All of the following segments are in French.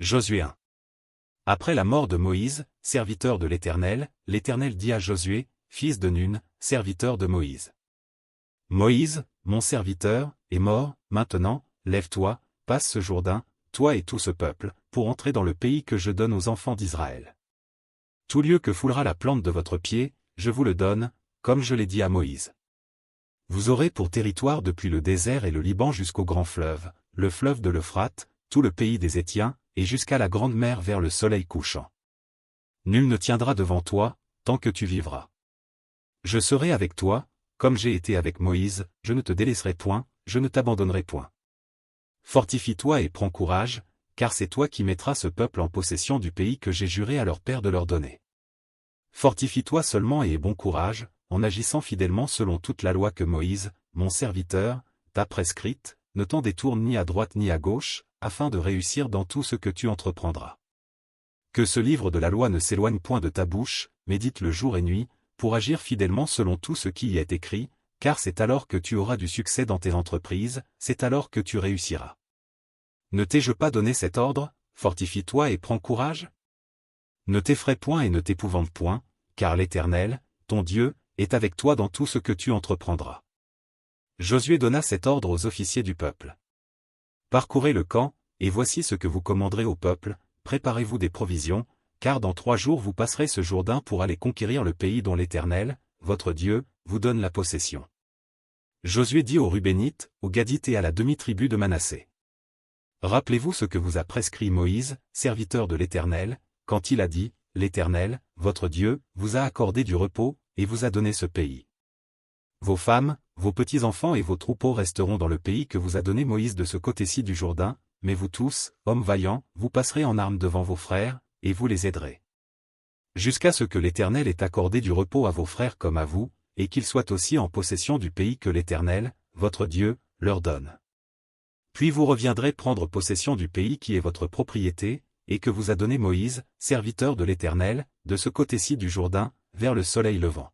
Josué 1. Après la mort de Moïse, serviteur de l'Éternel, l'Éternel dit à Josué, fils de Nun, serviteur de Moïse. Moïse, mon serviteur, est mort, maintenant, lève-toi, passe ce Jourdain, toi et tout ce peuple, pour entrer dans le pays que je donne aux enfants d'Israël. Tout lieu que foulera la plante de votre pied, je vous le donne, comme je l'ai dit à Moïse. Vous aurez pour territoire depuis le désert et le Liban jusqu'au grand fleuve, le fleuve de l'Euphrate, tout le pays des Hétiens, et jusqu'à la grande mer vers le soleil couchant. Nul ne tiendra devant toi, tant que tu vivras. Je serai avec toi, comme j'ai été avec Moïse, je ne te délaisserai point, je ne t'abandonnerai point. Fortifie-toi et prends courage, car c'est toi qui mettras ce peuple en possession du pays que j'ai juré à leur père de leur donner. Fortifie-toi seulement et aie bon courage, en agissant fidèlement selon toute la loi que Moïse, mon serviteur, t'a prescrite, ne t'en détourne ni à droite ni à gauche, afin de réussir dans tout ce que tu entreprendras. Que ce livre de la loi ne s'éloigne point de ta bouche, médite-le jour et nuit, pour agir fidèlement selon tout ce qui y est écrit, car c'est alors que tu auras du succès dans tes entreprises, c'est alors que tu réussiras. Ne t'ai-je pas donné cet ordre, fortifie-toi et prends courage? Ne t'effraie point et ne t'épouvante point, car l'Éternel, ton Dieu, est avec toi dans tout ce que tu entreprendras. Josué donna cet ordre aux officiers du peuple. Parcourez le camp, et voici ce que vous commanderez au peuple, préparez-vous des provisions, car dans 3 jours vous passerez ce Jourdain pour aller conquérir le pays dont l'Éternel, votre Dieu, vous donne la possession. Josué dit aux Rubénites, aux Gadites et à la demi-tribu de Manassé. Rappelez-vous ce que vous a prescrit Moïse, serviteur de l'Éternel, quand il a dit, l'Éternel, votre Dieu, vous a accordé du repos, et vous a donné ce pays. Vos femmes, vos petits-enfants et vos troupeaux resteront dans le pays que vous a donné Moïse de ce côté-ci du Jourdain, mais vous tous, hommes vaillants, vous passerez en armes devant vos frères, et vous les aiderez. Jusqu'à ce que l'Éternel ait accordé du repos à vos frères comme à vous, et qu'ils soient aussi en possession du pays que l'Éternel, votre Dieu, leur donne. Puis vous reviendrez prendre possession du pays qui est votre propriété, et que vous a donné Moïse, serviteur de l'Éternel, de ce côté-ci du Jourdain, vers le soleil levant.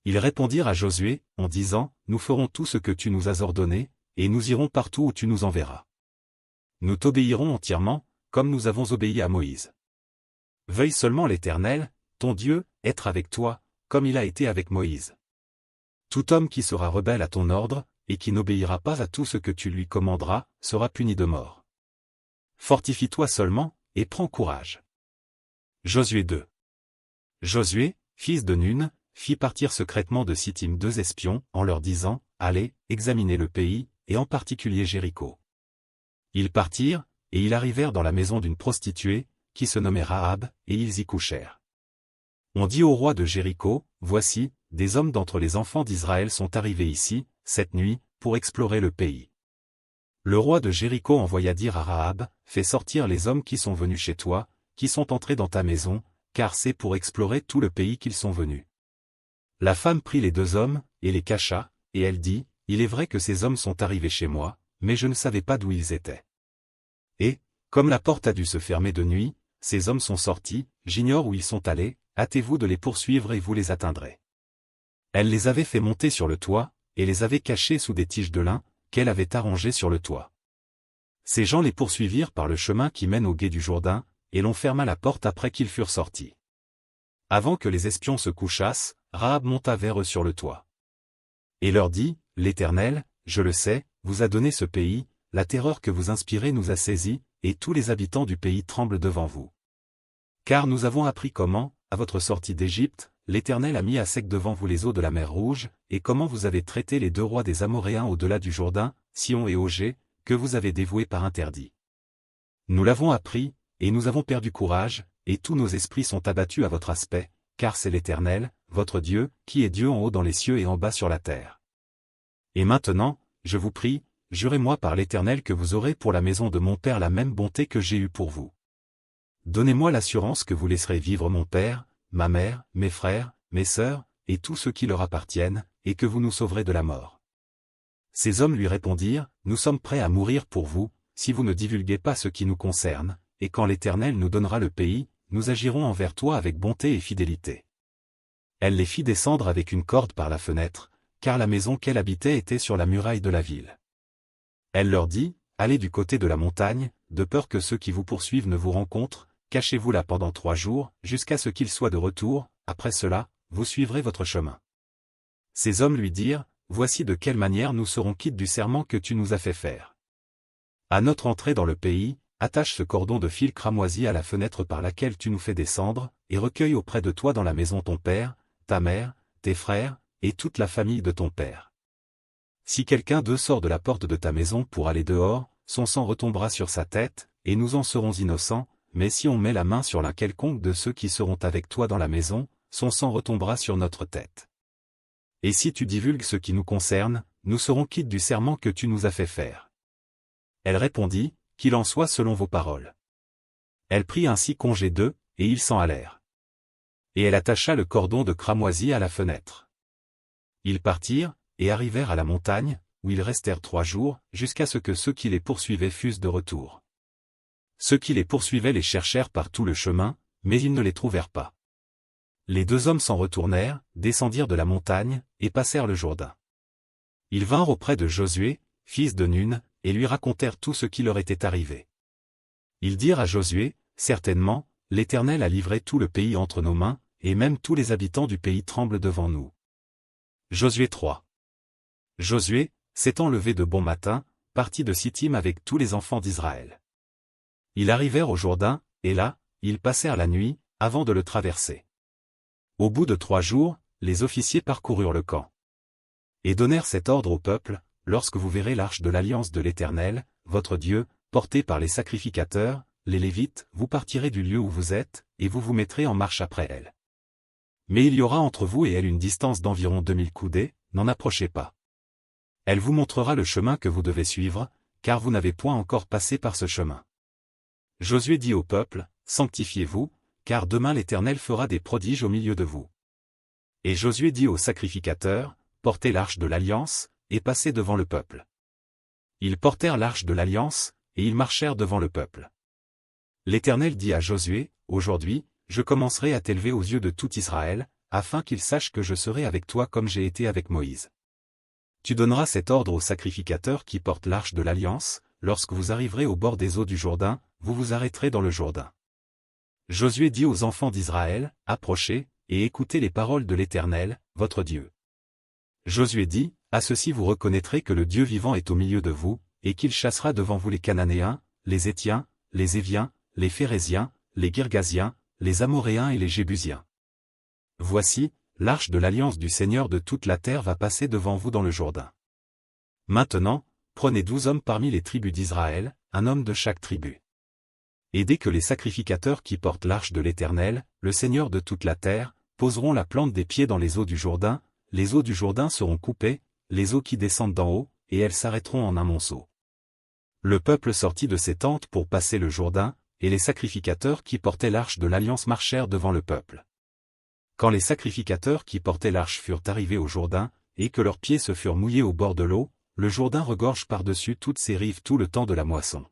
Ils répondirent à Josué, en disant, nous ferons tout ce que tu nous as ordonné, et nous irons partout où tu nous enverras. Nous t'obéirons entièrement, comme nous avons obéi à Moïse. Veuille seulement l'Éternel, ton Dieu, être avec toi, comme il a été avec Moïse. Tout homme qui sera rebelle à ton ordre, et qui n'obéira pas à tout ce que tu lui commanderas, sera puni de mort. Fortifie-toi seulement, et prends courage. Josué 2. Josué, fils de Nun, fit partir secrètement de Sittim 2 espions, en leur disant, allez, examinez le pays, et en particulier Jéricho. Ils partirent, et ils arrivèrent dans la maison d'une prostituée, qui se nommait Rahab, et ils y couchèrent. On dit au roi de Jéricho, voici, des hommes d'entre les enfants d'Israël sont arrivés ici, cette nuit, pour explorer le pays. Le roi de Jéricho envoya dire à Rahab, fais sortir les hommes qui sont venus chez toi, qui sont entrés dans ta maison, car c'est pour explorer tout le pays qu'ils sont venus. La femme prit les 2 hommes, et les cacha, et elle dit, il est vrai que ces hommes sont arrivés chez moi, mais je ne savais pas d'où ils étaient. Et, comme la porte a dû se fermer de nuit, ces hommes sont sortis, j'ignore où ils sont allés, hâtez-vous de les poursuivre et vous les atteindrez. Elle les avait fait monter sur le toit, et les avait cachés sous des tiges de lin, qu'elle avait arrangées sur le toit. Ces gens les poursuivirent par le chemin qui mène au gué du Jourdain, et l'on ferma la porte après qu'ils furent sortis. Avant que les espions se couchassent, Rahab monta vers eux sur le toit. Et leur dit, l'Éternel, je le sais, vous a donné ce pays, la terreur que vous inspirez nous a saisis, et tous les habitants du pays tremblent devant vous. Car nous avons appris comment, à votre sortie d'Égypte, l'Éternel a mis à sec devant vous les eaux de la mer Rouge, et comment vous avez traité les 2 rois des Amoréens au-delà du Jourdain, Sion et Ogé, que vous avez dévoués par interdit. Nous l'avons appris, et nous avons perdu courage, et tous nos esprits sont abattus à votre aspect, car c'est l'Éternel, votre Dieu, qui est Dieu en haut dans les cieux et en bas sur la terre. Et maintenant, je vous prie, jurez-moi par l'Éternel que vous aurez pour la maison de mon père la même bonté que j'ai eue pour vous. Donnez-moi l'assurance que vous laisserez vivre mon père, ma mère, mes frères, mes sœurs, et tous ceux qui leur appartiennent, et que vous nous sauverez de la mort. Ces hommes lui répondirent, nous sommes prêts à mourir pour vous, si vous ne divulguez pas ce qui nous concerne, et quand l'Éternel nous donnera le pays, nous agirons envers toi avec bonté et fidélité. Elle les fit descendre avec une corde par la fenêtre, car la maison qu'elle habitait était sur la muraille de la ville. Elle leur dit, allez du côté de la montagne, de peur que ceux qui vous poursuivent ne vous rencontrent, cachez-vous là pendant 3 jours, jusqu'à ce qu'ils soient de retour, après cela, vous suivrez votre chemin. Ces hommes lui dirent, voici de quelle manière nous serons quittes du serment que tu nous as fait faire. À notre entrée dans le pays, attache ce cordon de fil cramoisi à la fenêtre par laquelle tu nous fais descendre, et recueille auprès de toi dans la maison ton père, ta mère, tes frères, et toute la famille de ton père. Si quelqu'un d'eux sort de la porte de ta maison pour aller dehors, son sang retombera sur sa tête, et nous en serons innocents, mais si on met la main sur l'un quelconque de ceux qui seront avec toi dans la maison, son sang retombera sur notre tête. Et si tu divulgues ce qui nous concerne, nous serons quittes du serment que tu nous as fait faire. Elle répondit, qu'il en soit selon vos paroles. Elle prit ainsi congé d'eux, et ils s'en allèrent. Et elle attacha le cordon de cramoisi à la fenêtre. Ils partirent, et arrivèrent à la montagne, où ils restèrent 3 jours, jusqu'à ce que ceux qui les poursuivaient fussent de retour. Ceux qui les poursuivaient les cherchèrent par tout le chemin, mais ils ne les trouvèrent pas. Les 2 hommes s'en retournèrent, descendirent de la montagne, et passèrent le Jourdain. Ils vinrent auprès de Josué, fils de Nun, et lui racontèrent tout ce qui leur était arrivé. Ils dirent à Josué, certainement, l'Éternel a livré tout le pays entre nos mains, et même tous les habitants du pays tremblent devant nous. Josué 3. Josué, s'étant levé de bon matin, partit de Sittim avec tous les enfants d'Israël. Ils arrivèrent au Jourdain, et là, ils passèrent la nuit, avant de le traverser. Au bout de 3 jours, les officiers parcoururent le camp. Et donnèrent cet ordre au peuple, lorsque vous verrez l'arche de l'alliance de l'Éternel, votre Dieu, portée par les sacrificateurs, les Lévites, vous partirez du lieu où vous êtes, et vous vous mettrez en marche après elle. Mais il y aura entre vous et elle une distance d'environ 2000 coudées, n'en approchez pas. Elle vous montrera le chemin que vous devez suivre, car vous n'avez point encore passé par ce chemin. Josué dit au peuple, sanctifiez-vous, car demain l'Éternel fera des prodiges au milieu de vous. Et Josué dit aux sacrificateurs, portez l'arche de l'alliance, et passez devant le peuple. Ils portèrent l'arche de l'alliance, et ils marchèrent devant le peuple. L'Éternel dit à Josué, aujourd'hui, je commencerai à t'élever aux yeux de tout Israël, afin qu'ils sachent que je serai avec toi comme j'ai été avec Moïse. Tu donneras cet ordre aux sacrificateurs qui portent l'arche de l'alliance, lorsque vous arriverez au bord des eaux du Jourdain, vous vous arrêterez dans le Jourdain. Josué dit aux enfants d'Israël, approchez, et écoutez les paroles de l'Éternel, votre Dieu. Josué dit, à ceci vous reconnaîtrez que le Dieu vivant est au milieu de vous, et qu'il chassera devant vous les Cananéens, les Hétiens, les Éviens, les Phéréziens, les Girgasiens, les Amoréens et les Jébusiens. Voici, l'arche de l'alliance du Seigneur de toute la terre va passer devant vous dans le Jourdain. Maintenant, prenez 12 hommes parmi les tribus d'Israël, un homme de chaque tribu. Et dès que les sacrificateurs qui portent l'arche de l'Éternel, le Seigneur de toute la terre, poseront la plante des pieds dans les eaux du Jourdain, les eaux du Jourdain seront coupées, les eaux qui descendent d'en haut, et elles s'arrêteront en un monceau. Le peuple sortit de ses tentes pour passer le Jourdain, et les sacrificateurs qui portaient l'arche de l'alliance marchèrent devant le peuple. Quand les sacrificateurs qui portaient l'arche furent arrivés au Jourdain, et que leurs pieds se furent mouillés au bord de l'eau, le Jourdain regorge par-dessus toutes ses rives tout le temps de la moisson.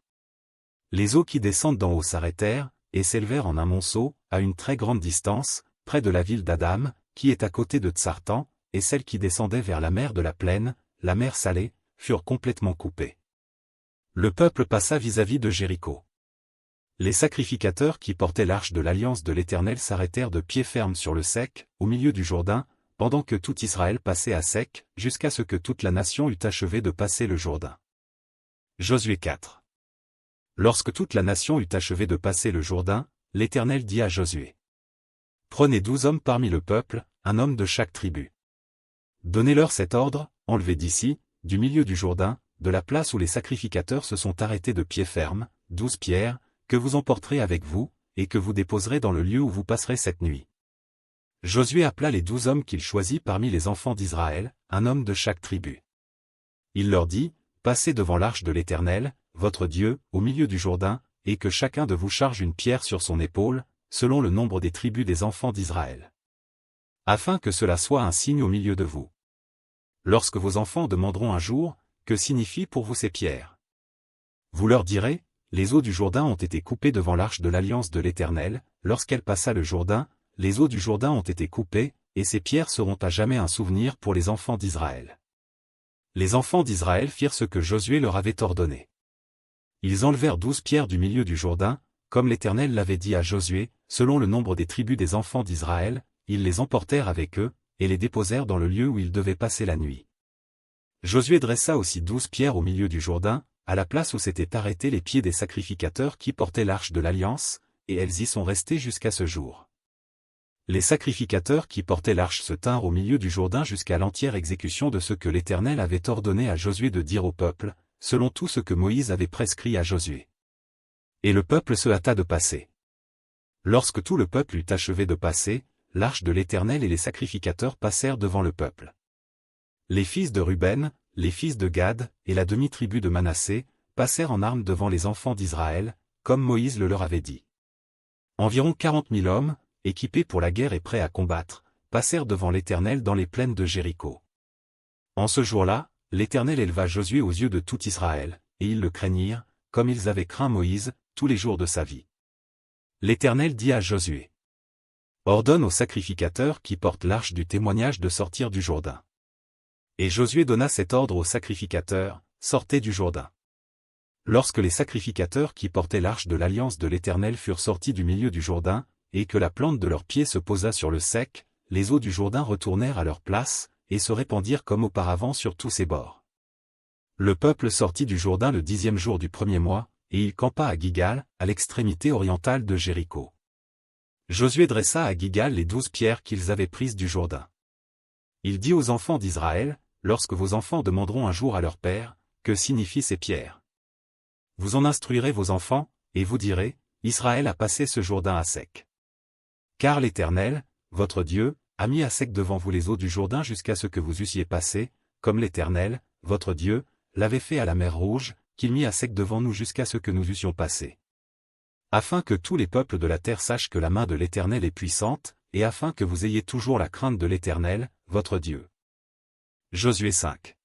Les eaux qui descendent d'en haut s'arrêtèrent, et s'élevèrent en un monceau, à une très grande distance, près de la ville d'Adam, qui est à côté de Tsartan, et celles qui descendaient vers la mer de la plaine, la mer Salée, furent complètement coupées. Le peuple passa vis-à-vis de Jéricho. Les sacrificateurs qui portaient l'arche de l'alliance de l'Éternel s'arrêtèrent de pied ferme sur le sec, au milieu du Jourdain, pendant que tout Israël passait à sec, jusqu'à ce que toute la nation eût achevé de passer le Jourdain. Josué 4. Lorsque toute la nation eut achevé de passer le Jourdain, l'Éternel dit à Josué. Prenez 12 hommes parmi le peuple, un homme de chaque tribu. Donnez-leur cet ordre, enlevez d'ici, du milieu du Jourdain, de la place où les sacrificateurs se sont arrêtés de pied ferme, 12 pierres, que vous emporterez avec vous, et que vous déposerez dans le lieu où vous passerez cette nuit. Josué appela les 12 hommes qu'il choisit parmi les enfants d'Israël, un homme de chaque tribu. Il leur dit, passez devant l'arche de l'Éternel, votre Dieu, au milieu du Jourdain, et que chacun de vous charge une pierre sur son épaule, selon le nombre des tribus des enfants d'Israël. Afin que cela soit un signe au milieu de vous. Lorsque vos enfants demanderont un jour, que signifient pour vous ces pierres? Vous leur direz, les eaux du Jourdain ont été coupées devant l'arche de l'alliance de l'Éternel, lorsqu'elle passa le Jourdain, les eaux du Jourdain ont été coupées, et ces pierres seront à jamais un souvenir pour les enfants d'Israël. Les enfants d'Israël firent ce que Josué leur avait ordonné. Ils enlevèrent 12 pierres du milieu du Jourdain, comme l'Éternel l'avait dit à Josué, selon le nombre des tribus des enfants d'Israël, ils les emportèrent avec eux, et les déposèrent dans le lieu où ils devaient passer la nuit. Josué dressa aussi 12 pierres au milieu du Jourdain, à la place où s'étaient arrêtés les pieds des sacrificateurs qui portaient l'arche de l'Alliance, et elles y sont restées jusqu'à ce jour. Les sacrificateurs qui portaient l'arche se tinrent au milieu du Jourdain jusqu'à l'entière exécution de ce que l'Éternel avait ordonné à Josué de dire au peuple, selon tout ce que Moïse avait prescrit à Josué. Et le peuple se hâta de passer. Lorsque tout le peuple eut achevé de passer, l'arche de l'Éternel et les sacrificateurs passèrent devant le peuple. Les fils de Ruben, les fils de Gad, et la demi-tribu de Manassé, passèrent en armes devant les enfants d'Israël, comme Moïse le leur avait dit. Environ 40 000 hommes, équipés pour la guerre et prêts à combattre, passèrent devant l'Éternel dans les plaines de Jéricho. En ce jour-là, l'Éternel éleva Josué aux yeux de tout Israël, et ils le craignirent, comme ils avaient craint Moïse, tous les jours de sa vie. L'Éternel dit à Josué: ordonne aux sacrificateurs qui portent l'arche du témoignage de sortir du Jourdain. Et Josué donna cet ordre aux sacrificateurs, sortez du Jourdain. Lorsque les sacrificateurs qui portaient l'arche de l'Alliance de l'Éternel furent sortis du milieu du Jourdain, et que la plante de leurs pieds se posa sur le sec, les eaux du Jourdain retournèrent à leur place, et se répandirent comme auparavant sur tous ses bords. Le peuple sortit du Jourdain le 10e jour du premier mois, et il campa à Gigal, à l'extrémité orientale de Jéricho. Josué dressa à Gigal les 12 pierres qu'ils avaient prises du Jourdain. Il dit aux enfants d'Israël, lorsque vos enfants demanderont un jour à leur père, que signifient ces pierres? Vous en instruirez vos enfants, et vous direz, Israël a passé ce Jourdain à sec. Car l'Éternel, votre Dieu, a mis à sec devant vous les eaux du Jourdain jusqu'à ce que vous eussiez passé, comme l'Éternel, votre Dieu, l'avait fait à la mer Rouge, qu'il mit à sec devant nous jusqu'à ce que nous eussions passé. Afin que tous les peuples de la terre sachent que la main de l'Éternel est puissante, et afin que vous ayez toujours la crainte de l'Éternel, votre Dieu. Josué 5.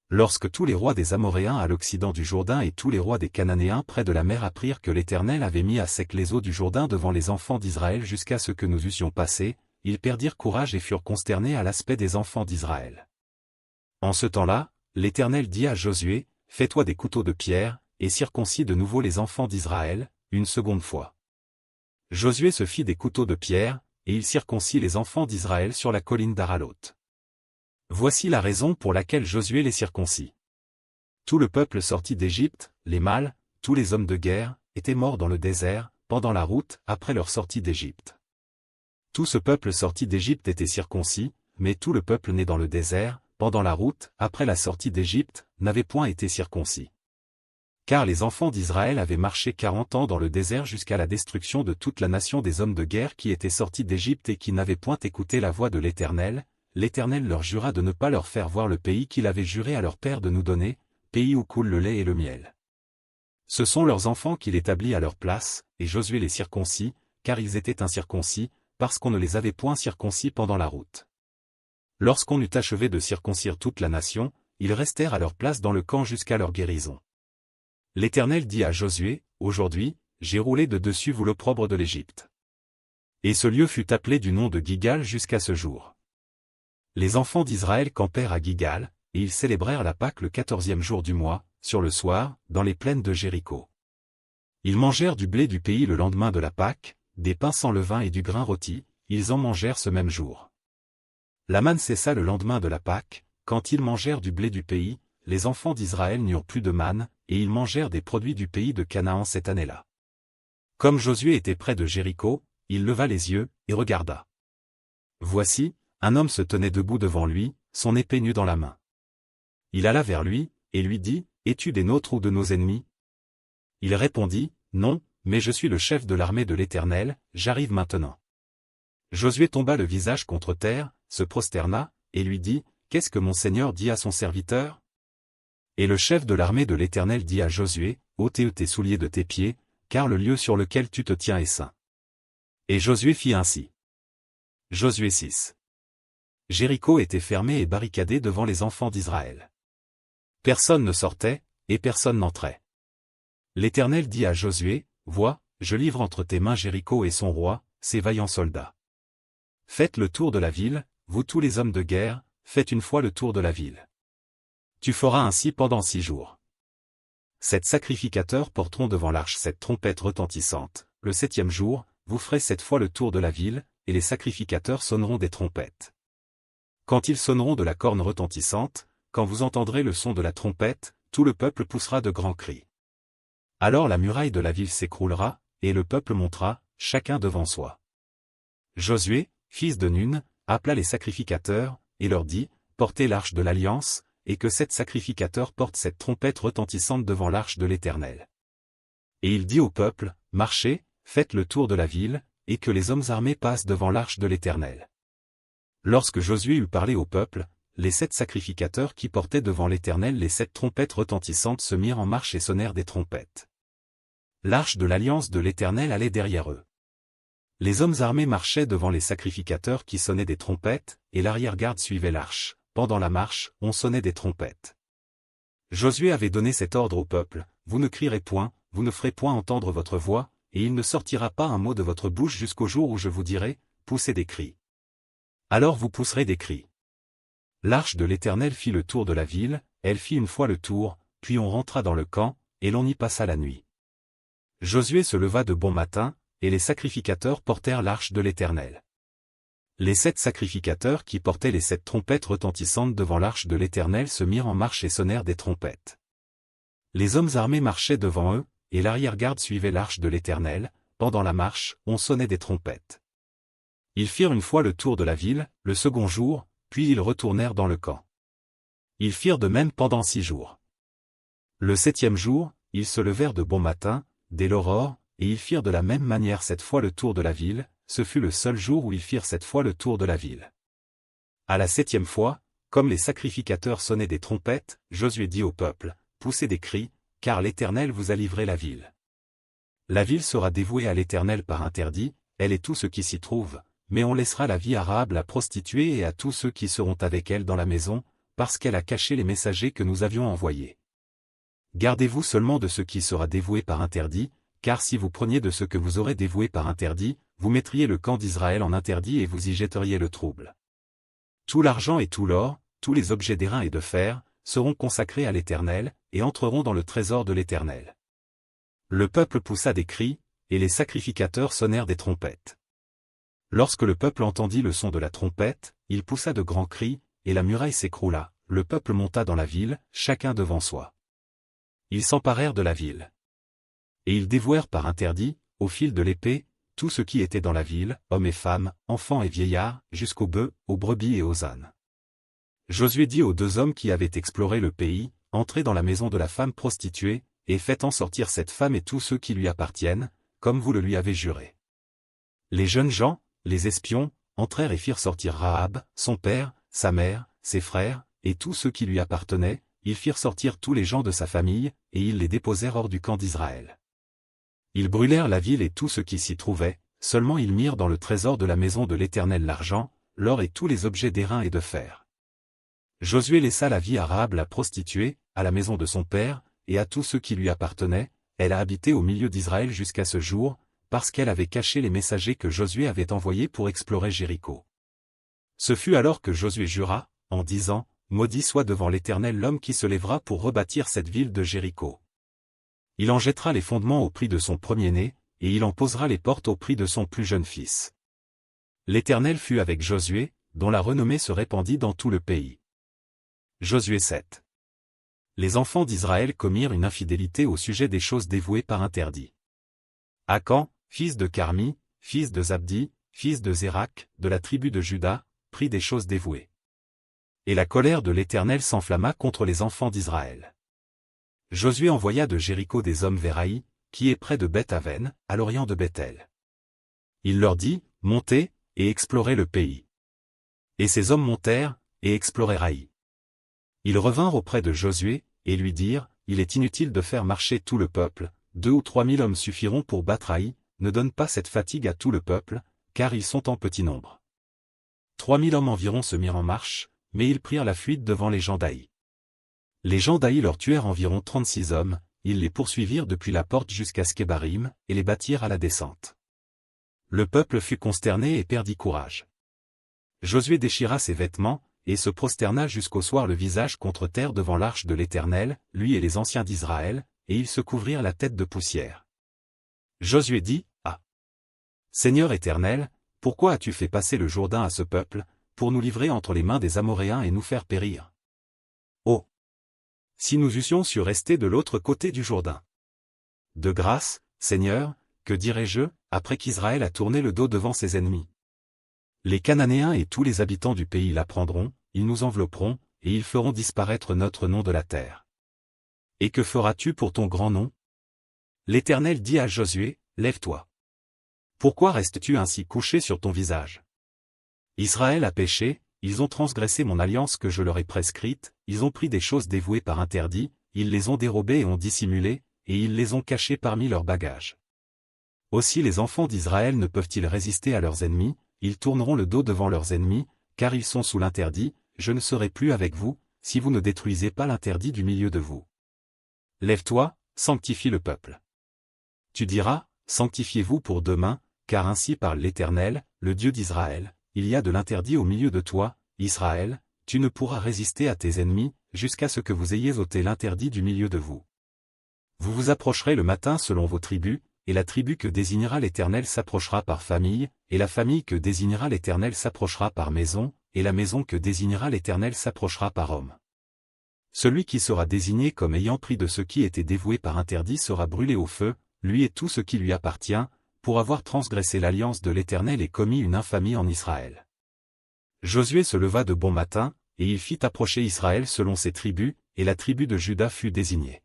Lorsque tous les rois des Amoréens à l'occident du Jourdain et tous les rois des Cananéens près de la mer apprirent que l'Éternel avait mis à sec les eaux du Jourdain devant les enfants d'Israël jusqu'à ce que nous eussions passé, ils perdirent courage et furent consternés à l'aspect des enfants d'Israël. En ce temps-là, l'Éternel dit à Josué, fais-toi des couteaux de pierre, et circoncis de nouveau les enfants d'Israël, une seconde fois. Josué se fit des couteaux de pierre, et il circoncit les enfants d'Israël sur la colline d'Aralot. Voici la raison pour laquelle Josué les circoncit. Tout le peuple sorti d'Égypte, les mâles, tous les hommes de guerre, étaient morts dans le désert, pendant la route, après leur sortie d'Égypte. Tout ce peuple sorti d'Égypte était circoncis, mais tout le peuple né dans le désert, pendant la route, après la sortie d'Égypte, n'avait point été circoncis. Car les enfants d'Israël avaient marché 40 ans dans le désert jusqu'à la destruction de toute la nation des hommes de guerre qui étaient sortis d'Égypte et qui n'avaient point écouté la voix de l'Éternel. L'Éternel leur jura de ne pas leur faire voir le pays qu'il avait juré à leur père de nous donner, pays où coule le lait et le miel. Ce sont leurs enfants qu'il établit à leur place, et Josué les circoncis, car ils étaient incirconcis, parce qu'on ne les avait point circoncis pendant la route. Lorsqu'on eut achevé de circoncire toute la nation, ils restèrent à leur place dans le camp jusqu'à leur guérison. L'Éternel dit à Josué, aujourd'hui, j'ai roulé de dessus vous l'opprobre de l'Égypte. Et ce lieu fut appelé du nom de Gigal jusqu'à ce jour. Les enfants d'Israël campèrent à Gigal, et ils célébrèrent la Pâque le 14e jour du mois, sur le soir, dans les plaines de Jéricho. Ils mangèrent du blé du pays le lendemain de la Pâque, des pains sans levain et du grain rôti, ils en mangèrent ce même jour. La manne cessa le lendemain de la Pâque, quand ils mangèrent du blé du pays, les enfants d'Israël n'eurent plus de manne, et ils mangèrent des produits du pays de Canaan cette année-là. Comme Josué était près de Jéricho, il leva les yeux, et regarda. Voici, un homme se tenait debout devant lui, son épée nue dans la main. Il alla vers lui, et lui dit, es-tu des nôtres ou de nos ennemis? Il répondit, non, mais je suis le chef de l'armée de l'Éternel, j'arrive maintenant. Josué tomba le visage contre terre, se prosterna, et lui dit, qu'est-ce que mon Seigneur dit à son serviteur? Et le chef de l'armée de l'Éternel dit à Josué, ôte tes souliers de tes pieds, car le lieu sur lequel tu te tiens est saint. Et Josué fit ainsi. Josué 6. Jéricho était fermé et barricadé devant les enfants d'Israël. Personne ne sortait, et personne n'entrait. L'Éternel dit à Josué, vois, je livre entre tes mains Jéricho et son roi, ses vaillants soldats. Faites le tour de la ville, vous tous les hommes de guerre, faites une fois le tour de la ville. Tu feras ainsi pendant 6 jours. 7 sacrificateurs porteront devant l'arche 7 trompettes retentissantes. Le 7e jour, vous ferez 7 fois le tour de la ville, et les sacrificateurs sonneront des trompettes. Quand ils sonneront de la corne retentissante, quand vous entendrez le son de la trompette, tout le peuple poussera de grands cris. Alors la muraille de la ville s'écroulera, et le peuple montera, chacun devant soi. Josué, fils de Nun, appela les sacrificateurs, et leur dit, portez l'arche de l'Alliance, et que 7 sacrificateurs portent cette trompette retentissante devant l'arche de l'Éternel. Et il dit au peuple, marchez, faites le tour de la ville, et que les hommes armés passent devant l'arche de l'Éternel. Lorsque Josué eut parlé au peuple, les 7 sacrificateurs qui portaient devant l'Éternel les 7 trompettes retentissantes se mirent en marche et sonnèrent des trompettes. L'arche de l'Alliance de l'Éternel allait derrière eux. Les hommes armés marchaient devant les sacrificateurs qui sonnaient des trompettes, et l'arrière-garde suivait l'arche. Pendant la marche, on sonnait des trompettes. Josué avait donné cet ordre au peuple, vous ne crierez point, vous ne ferez point entendre votre voix, et il ne sortira pas un mot de votre bouche jusqu'au jour où je vous dirai, poussez des cris. Alors vous pousserez des cris. L'arche de l'Éternel fit le tour de la ville, elle fit une fois le tour, puis on rentra dans le camp, et l'on y passa la nuit. Josué se leva de bon matin, et les sacrificateurs portèrent l'arche de l'Éternel. Les 7 sacrificateurs qui portaient les 7 trompettes retentissantes devant l'arche de l'Éternel se mirent en marche et sonnèrent des trompettes. Les hommes armés marchaient devant eux, et l'arrière-garde suivait l'arche de l'Éternel. Pendant la marche, on sonnait des trompettes. Ils firent une fois le tour de la ville, le second jour, puis ils retournèrent dans le camp. Ils firent de même pendant 6 jours. Le 7e jour, ils se levèrent de bon matin, dès l'aurore, et ils firent de la même manière 7 fois le tour de la ville. Ce fut le seul jour où ils firent 7 fois le tour de la ville. À la 7e fois, comme les sacrificateurs sonnaient des trompettes, Josué dit au peuple, poussez des cris, car l'Éternel vous a livré la ville. La ville sera dévouée à l'Éternel par interdit, elle et tout ce qui s'y trouve, mais on laissera la vie à Rahab la prostituée et à tous ceux qui seront avec elle dans la maison, parce qu'elle a caché les messagers que nous avions envoyés. Gardez-vous seulement de ce qui sera dévoué par interdit, car si vous preniez de ce que vous aurez dévoué par interdit, vous mettriez le camp d'Israël en interdit et vous y jetteriez le trouble. Tout l'argent et tout l'or, tous les objets d'airain et de fer, seront consacrés à l'Éternel, et entreront dans le trésor de l'Éternel. Le peuple poussa des cris, et les sacrificateurs sonnèrent des trompettes. Lorsque le peuple entendit le son de la trompette, il poussa de grands cris, et la muraille s'écroula, le peuple monta dans la ville, chacun devant soi. Ils s'emparèrent de la ville. Et ils dévouèrent par interdit, au fil de l'épée, tout ce qui était dans la ville, hommes et femmes, enfants et vieillards, jusqu'aux bœufs, aux brebis et aux ânes. Josué dit aux 2 hommes qui avaient exploré le pays, entrez dans la maison de la femme prostituée, et faites en sortir cette femme et tous ceux qui lui appartiennent, comme vous le lui avez juré. Les jeunes gens, les espions, entrèrent et firent sortir Rahab, son père, sa mère, ses frères, et tous ceux qui lui appartenaient, ils firent sortir tous les gens de sa famille, et ils les déposèrent hors du camp d'Israël. Ils brûlèrent la ville et tout ce qui s'y trouvait, seulement ils mirent dans le trésor de la maison de l'Éternel l'argent, l'or et tous les objets d'airain et de fer. Josué laissa la vie à Rahab la prostituée, à la maison de son père, et à tous ceux qui lui appartenaient, elle a habité au milieu d'Israël jusqu'à ce jour, parce qu'elle avait caché les messagers que Josué avait envoyés pour explorer Jéricho. Ce fut alors que Josué jura, en disant, maudit soit devant l'Éternel l'homme qui se lèvera pour rebâtir cette ville de Jéricho. Il en jettera les fondements au prix de son premier-né, et il en posera les portes au prix de son plus jeune fils. L'Éternel fut avec Josué, dont la renommée se répandit dans tout le pays. Josué 7. Les enfants d'Israël commirent une infidélité au sujet des choses dévouées par interdit. Akan, fils de Carmi, fils de Zabdi, fils de Zérak, de la tribu de Juda, prit des choses dévouées. Et la colère de l'Éternel s'enflamma contre les enfants d'Israël. Josué envoya de Jéricho des hommes vers Haï, qui est près de Beth-Aven, à l'orient de Bethel. Il leur dit, montez, et explorez le pays. Et ces hommes montèrent, et explorèrent Haï. Ils revinrent auprès de Josué, et lui dirent, il est inutile de faire marcher tout le peuple, 2 ou 3 000 hommes suffiront pour battre Haï, ne donne pas cette fatigue à tout le peuple, car ils sont en petit nombre. 3 000 hommes environ se mirent en marche, mais ils prirent la fuite devant les gens d'Haï. Les gens d'Haï leur tuèrent environ 36 hommes, ils les poursuivirent depuis la porte jusqu'à Skébarim, et les battirent à la descente. Le peuple fut consterné et perdit courage. Josué déchira ses vêtements, et se prosterna jusqu'au soir le visage contre terre devant l'arche de l'Éternel, lui et les anciens d'Israël, et ils se couvrirent la tête de poussière. Josué dit, Ah! Seigneur Éternel, pourquoi as-tu fait passer le Jourdain à ce peuple, pour nous livrer entre les mains des Amoréens et nous faire périr? Oh! Si nous eussions su rester de l'autre côté du Jourdain! De grâce, Seigneur, que dirais-je, après qu'Israël a tourné le dos devant ses ennemis? Les Cananéens et tous les habitants du pays l'apprendront, ils nous envelopperont, et ils feront disparaître notre nom de la terre. Et que feras-tu pour ton grand nom? L'Éternel dit à Josué, Lève-toi. Pourquoi restes-tu ainsi couché sur ton visage? Israël a péché, ils ont transgressé mon alliance que je leur ai prescrite, ils ont pris des choses dévouées par interdit, ils les ont dérobées et ont dissimulées, et ils les ont cachées parmi leurs bagages. Aussi les enfants d'Israël ne peuvent-ils résister à leurs ennemis, ils tourneront le dos devant leurs ennemis, car ils sont sous l'interdit, je ne serai plus avec vous, si vous ne détruisez pas l'interdit du milieu de vous. Lève-toi, sanctifie le peuple. Tu diras, sanctifiez-vous pour demain, car ainsi parle l'Éternel, le Dieu d'Israël, il y a de l'interdit au milieu de toi, Israël, tu ne pourras résister à tes ennemis, jusqu'à ce que vous ayez ôté l'interdit du milieu de vous. Vous vous approcherez le matin selon vos tribus, et la tribu que désignera l'Éternel s'approchera par famille, et la famille que désignera l'Éternel s'approchera par maison, et la maison que désignera l'Éternel s'approchera par homme. Celui qui sera désigné comme ayant pris de ce qui était dévoué par interdit sera brûlé au feu, lui et tout ce qui lui appartient, pour avoir transgressé l'alliance de l'Éternel et commis une infamie en Israël. Josué se leva de bon matin, et il fit approcher Israël selon ses tribus, et la tribu de Juda fut désignée.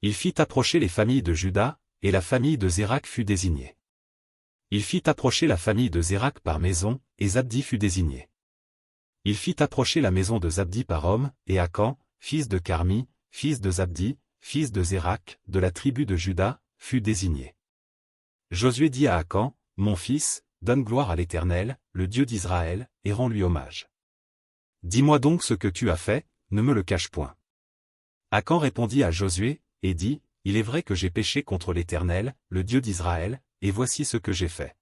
Il fit approcher les familles de Juda, et la famille de Zérak fut désignée. Il fit approcher la famille de Zérak par maison, et Zabdi fut désigné. Il fit approcher la maison de Zabdi par homme, et Akan, fils de Carmi, fils de Zabdi, fils de Zérak, de la tribu de Juda, fut désigné. Josué dit à Akan, Mon fils, donne gloire à l'Éternel, le Dieu d'Israël, et rends-lui hommage. Dis-moi donc ce que tu as fait, ne me le cache point. Akan répondit à Josué, et dit, Il est vrai que j'ai péché contre l'Éternel, le Dieu d'Israël, et voici ce que j'ai fait.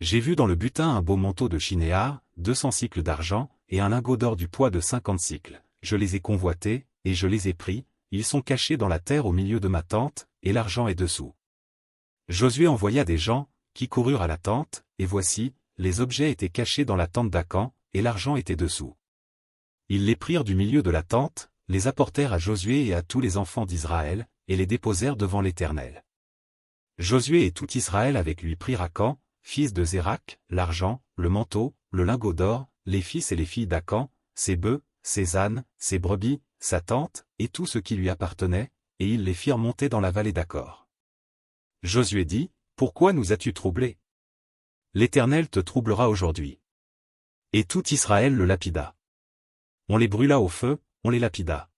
J'ai vu dans le butin un beau manteau de chinéar, 200 cycles d'argent, et un lingot d'or du poids de 50 cycles. Je les ai convoités, et je les ai pris, ils sont cachés dans la terre au milieu de ma tente, et l'argent est dessous. Josué envoya des gens, qui coururent à la tente, et voici, les objets étaient cachés dans la tente d'Akan, et l'argent était dessous. Ils les prirent du milieu de la tente, les apportèrent à Josué et à tous les enfants d'Israël, et les déposèrent devant l'Éternel. Josué et tout Israël avec lui prirent Akan, fils de Zérak, l'argent, le manteau, le lingot d'or, les fils et les filles d'Akan, ses bœufs, ses ânes, ses brebis, sa tente, et tout ce qui lui appartenait, et ils les firent monter dans la vallée d'Acor. Josué dit, Pourquoi nous as-tu troublés? L'Éternel te troublera aujourd'hui. Et tout Israël le lapida. On les brûla au feu, on les lapida.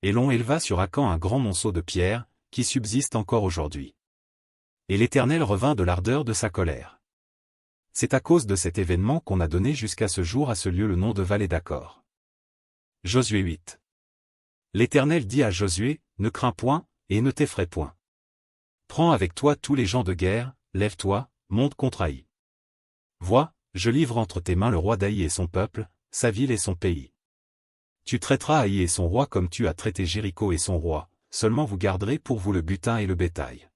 Et l'on éleva sur Akan un grand monceau de pierre, qui subsiste encore aujourd'hui. Et l'Éternel revint de l'ardeur de sa colère. C'est à cause de cet événement qu'on a donné jusqu'à ce jour à ce lieu le nom de vallée d'Acor. Josué 8. L'Éternel dit à Josué, Ne crains point, et ne t'effraie point. Prends avec toi tous les gens de guerre, lève-toi, monte contre Haï. Vois, je livre entre tes mains le roi d'Haï et son peuple, sa ville et son pays. Tu traiteras Haï et son roi comme tu as traité Jéricho et son roi, seulement vous garderez pour vous le butin et le bétail.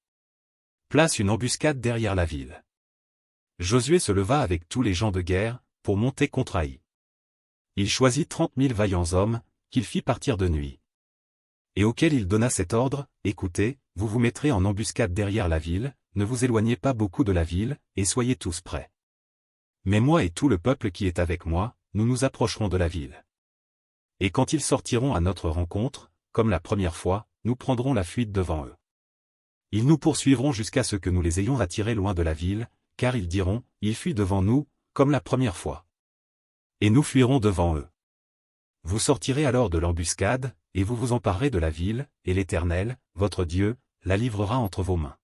Place une embuscade derrière la ville. Josué se leva avec tous les gens de guerre, pour monter contre Haï. Il choisit 30 000 vaillants hommes, qu'il fit partir de nuit. Et auquel il donna cet ordre, Écoutez, vous vous mettrez en embuscade derrière la ville, ne vous éloignez pas beaucoup de la ville, et soyez tous prêts. Mais moi et tout le peuple qui est avec moi, nous nous approcherons de la ville. Et quand ils sortiront à notre rencontre, comme la première fois, nous prendrons la fuite devant eux. Ils nous poursuivront jusqu'à ce que nous les ayons attirés loin de la ville, car ils diront, il fuit devant nous, comme la première fois. Et nous fuirons devant eux. Vous sortirez alors de l'embuscade, et vous vous emparerez de la ville, et l'Éternel, votre Dieu, la livrera entre vos mains.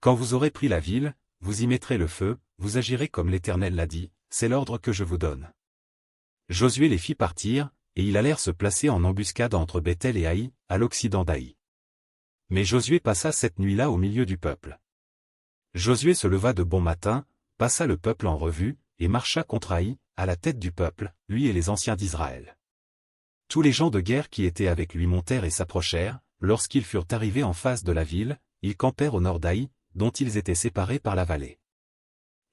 Quand vous aurez pris la ville, vous y mettrez le feu, vous agirez comme l'Éternel l'a dit, c'est l'ordre que je vous donne. Josué les fit partir, et ils allèrent se placer en embuscade entre Béthel et Haï, à l'occident d'Haï. Mais Josué passa cette nuit-là au milieu du peuple. Josué se leva de bon matin, passa le peuple en revue, et marcha contre Haï, à la tête du peuple, lui et les anciens d'Israël. Tous les gens de guerre qui étaient avec lui montèrent et s'approchèrent, lorsqu'ils furent arrivés en face de la ville, ils campèrent au nord d'Aï, dont ils étaient séparés par la vallée.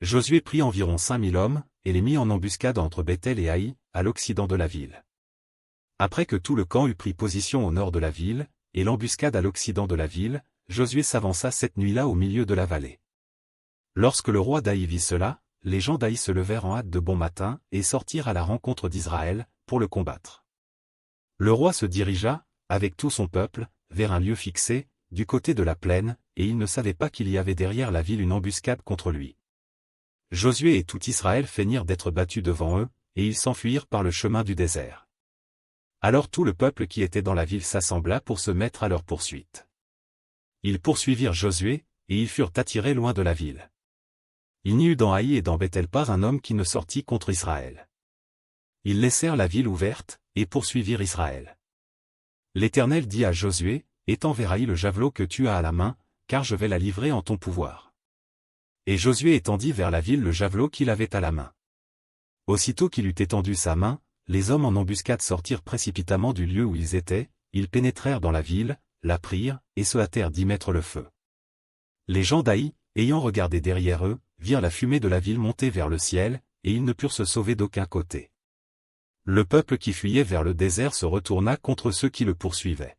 Josué prit environ 5000 hommes, et les mit en embuscade entre Béthel et Haï, à l'occident de la ville. Après que tout le camp eut pris position au nord de la ville, et l'embuscade à l'occident de la ville, Josué s'avança cette nuit-là au milieu de la vallée. Lorsque le roi d'Aï vit cela, les gens d'Aï se levèrent en hâte de bon matin, et sortirent à la rencontre d'Israël, pour le combattre. Le roi se dirigea, avec tout son peuple, vers un lieu fixé, du côté de la plaine, et il ne savait pas qu'il y avait derrière la ville une embuscade contre lui. Josué et tout Israël feignirent d'être battus devant eux, et ils s'enfuirent par le chemin du désert. Alors tout le peuple qui était dans la ville s'assembla pour se mettre à leur poursuite. Ils poursuivirent Josué, et ils furent attirés loin de la ville. Il n'y eut dans Haï et dans Béthel pas un homme qui ne sortit contre Israël. Ils laissèrent la ville ouverte, et poursuivirent Israël. L'Éternel dit à Josué, étends vers Haï le javelot que tu as à la main, car je vais la livrer en ton pouvoir. Et Josué étendit vers la ville le javelot qu'il avait à la main. Aussitôt qu'il eut étendu sa main, les hommes en embuscade sortirent précipitamment du lieu où ils étaient, ils pénétrèrent dans la ville, la prirent, et se hâtèrent d'y mettre le feu. Les gens d'Haï, ayant regardé derrière eux, virent la fumée de la ville monter vers le ciel, et ils ne purent se sauver d'aucun côté. Le peuple qui fuyait vers le désert se retourna contre ceux qui le poursuivaient.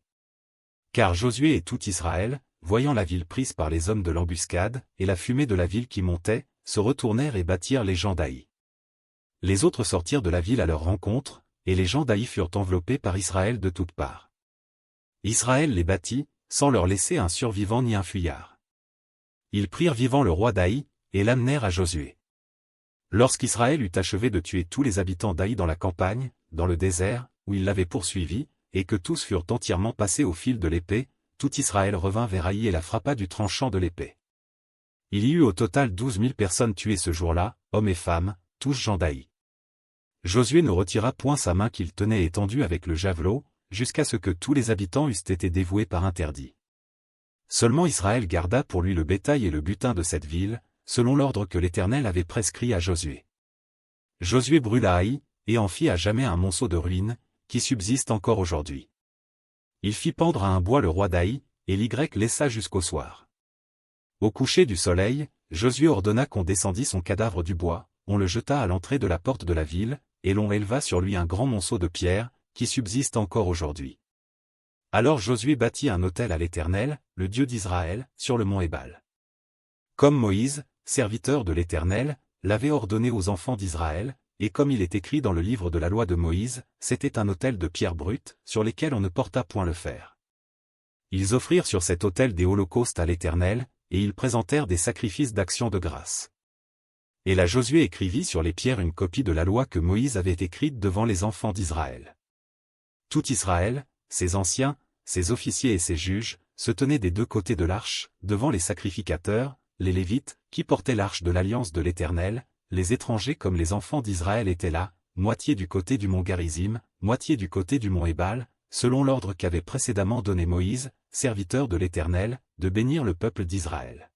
Car Josué et tout Israël, voyant la ville prise par les hommes de l'embuscade, et la fumée de la ville qui montait, se retournèrent et battirent les gens d'Haï. Les autres sortirent de la ville à leur rencontre, et les gens d'Haï furent enveloppés par Israël de toutes parts. Israël les battit, sans leur laisser un survivant ni un fuyard. Ils prirent vivant le roi d'Haï, et l'amenèrent à Josué. Lorsqu'Israël eut achevé de tuer tous les habitants d'Haï dans la campagne, dans le désert, où il l'avait poursuivi, et que tous furent entièrement passés au fil de l'épée, tout Israël revint vers Haï et la frappa du tranchant de l'épée. Il y eut au total 12 000 personnes tuées ce jour-là, hommes et femmes, tous gens d'Haï. Josué ne retira point sa main qu'il tenait étendue avec le javelot, jusqu'à ce que tous les habitants eussent été dévoués par interdit. Seulement Israël garda pour lui le bétail et le butin de cette ville, selon l'ordre que l'Éternel avait prescrit à Josué. Josué brûla Haï, et en fit à jamais un monceau de ruines, qui subsiste encore aujourd'hui. Il fit pendre à un bois le roi d'Haï, et l'Y laissa jusqu'au soir. Au coucher du soleil, Josué ordonna qu'on descendît son cadavre du bois, on le jeta à l'entrée de la porte de la ville, et l'on éleva sur lui un grand monceau de pierre, qui subsiste encore aujourd'hui. Alors Josué bâtit un autel à l'Éternel, le Dieu d'Israël, sur le mont Ébal. Comme Moïse, serviteur de l'Éternel, l'avait ordonné aux enfants d'Israël, et comme il est écrit dans le livre de la loi de Moïse, c'était un autel de pierres brutes, sur lesquelles on ne porta point le fer. Ils offrirent sur cet autel des holocaustes à l'Éternel, et ils présentèrent des sacrifices d'action de grâce. Et là Josué écrivit sur les pierres une copie de la loi que Moïse avait écrite devant les enfants d'Israël. Tout Israël, ses anciens, ses officiers et ses juges, se tenaient des deux côtés de l'arche, devant les sacrificateurs, les Lévites, qui portaient l'arche de l'alliance de l'Éternel, les étrangers comme les enfants d'Israël étaient là, moitié du côté du mont Garizim, moitié du côté du mont Ébal, selon l'ordre qu'avait précédemment donné Moïse, serviteur de l'Éternel, de bénir le peuple d'Israël.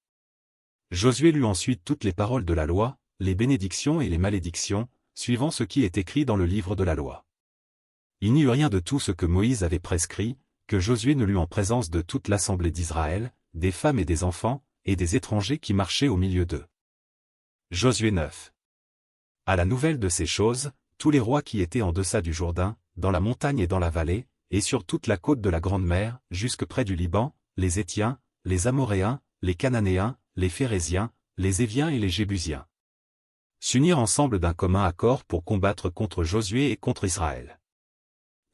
Josué lut ensuite toutes les paroles de la loi, les bénédictions et les malédictions, suivant ce qui est écrit dans le livre de la loi. Il n'y eut rien de tout ce que Moïse avait prescrit, que Josué ne lut en présence de toute l'assemblée d'Israël, des femmes et des enfants, et des étrangers qui marchaient au milieu d'eux. Josué 9. À la nouvelle de ces choses, tous les rois qui étaient en deçà du Jourdain, dans la montagne et dans la vallée, et sur toute la côte de la Grande Mer, jusque près du Liban, les Héthiens, les Amoréens, les Cananéens, les Phéréziens, les Éviens et les Jébusiens, s'unirent ensemble d'un commun accord pour combattre contre Josué et contre Israël.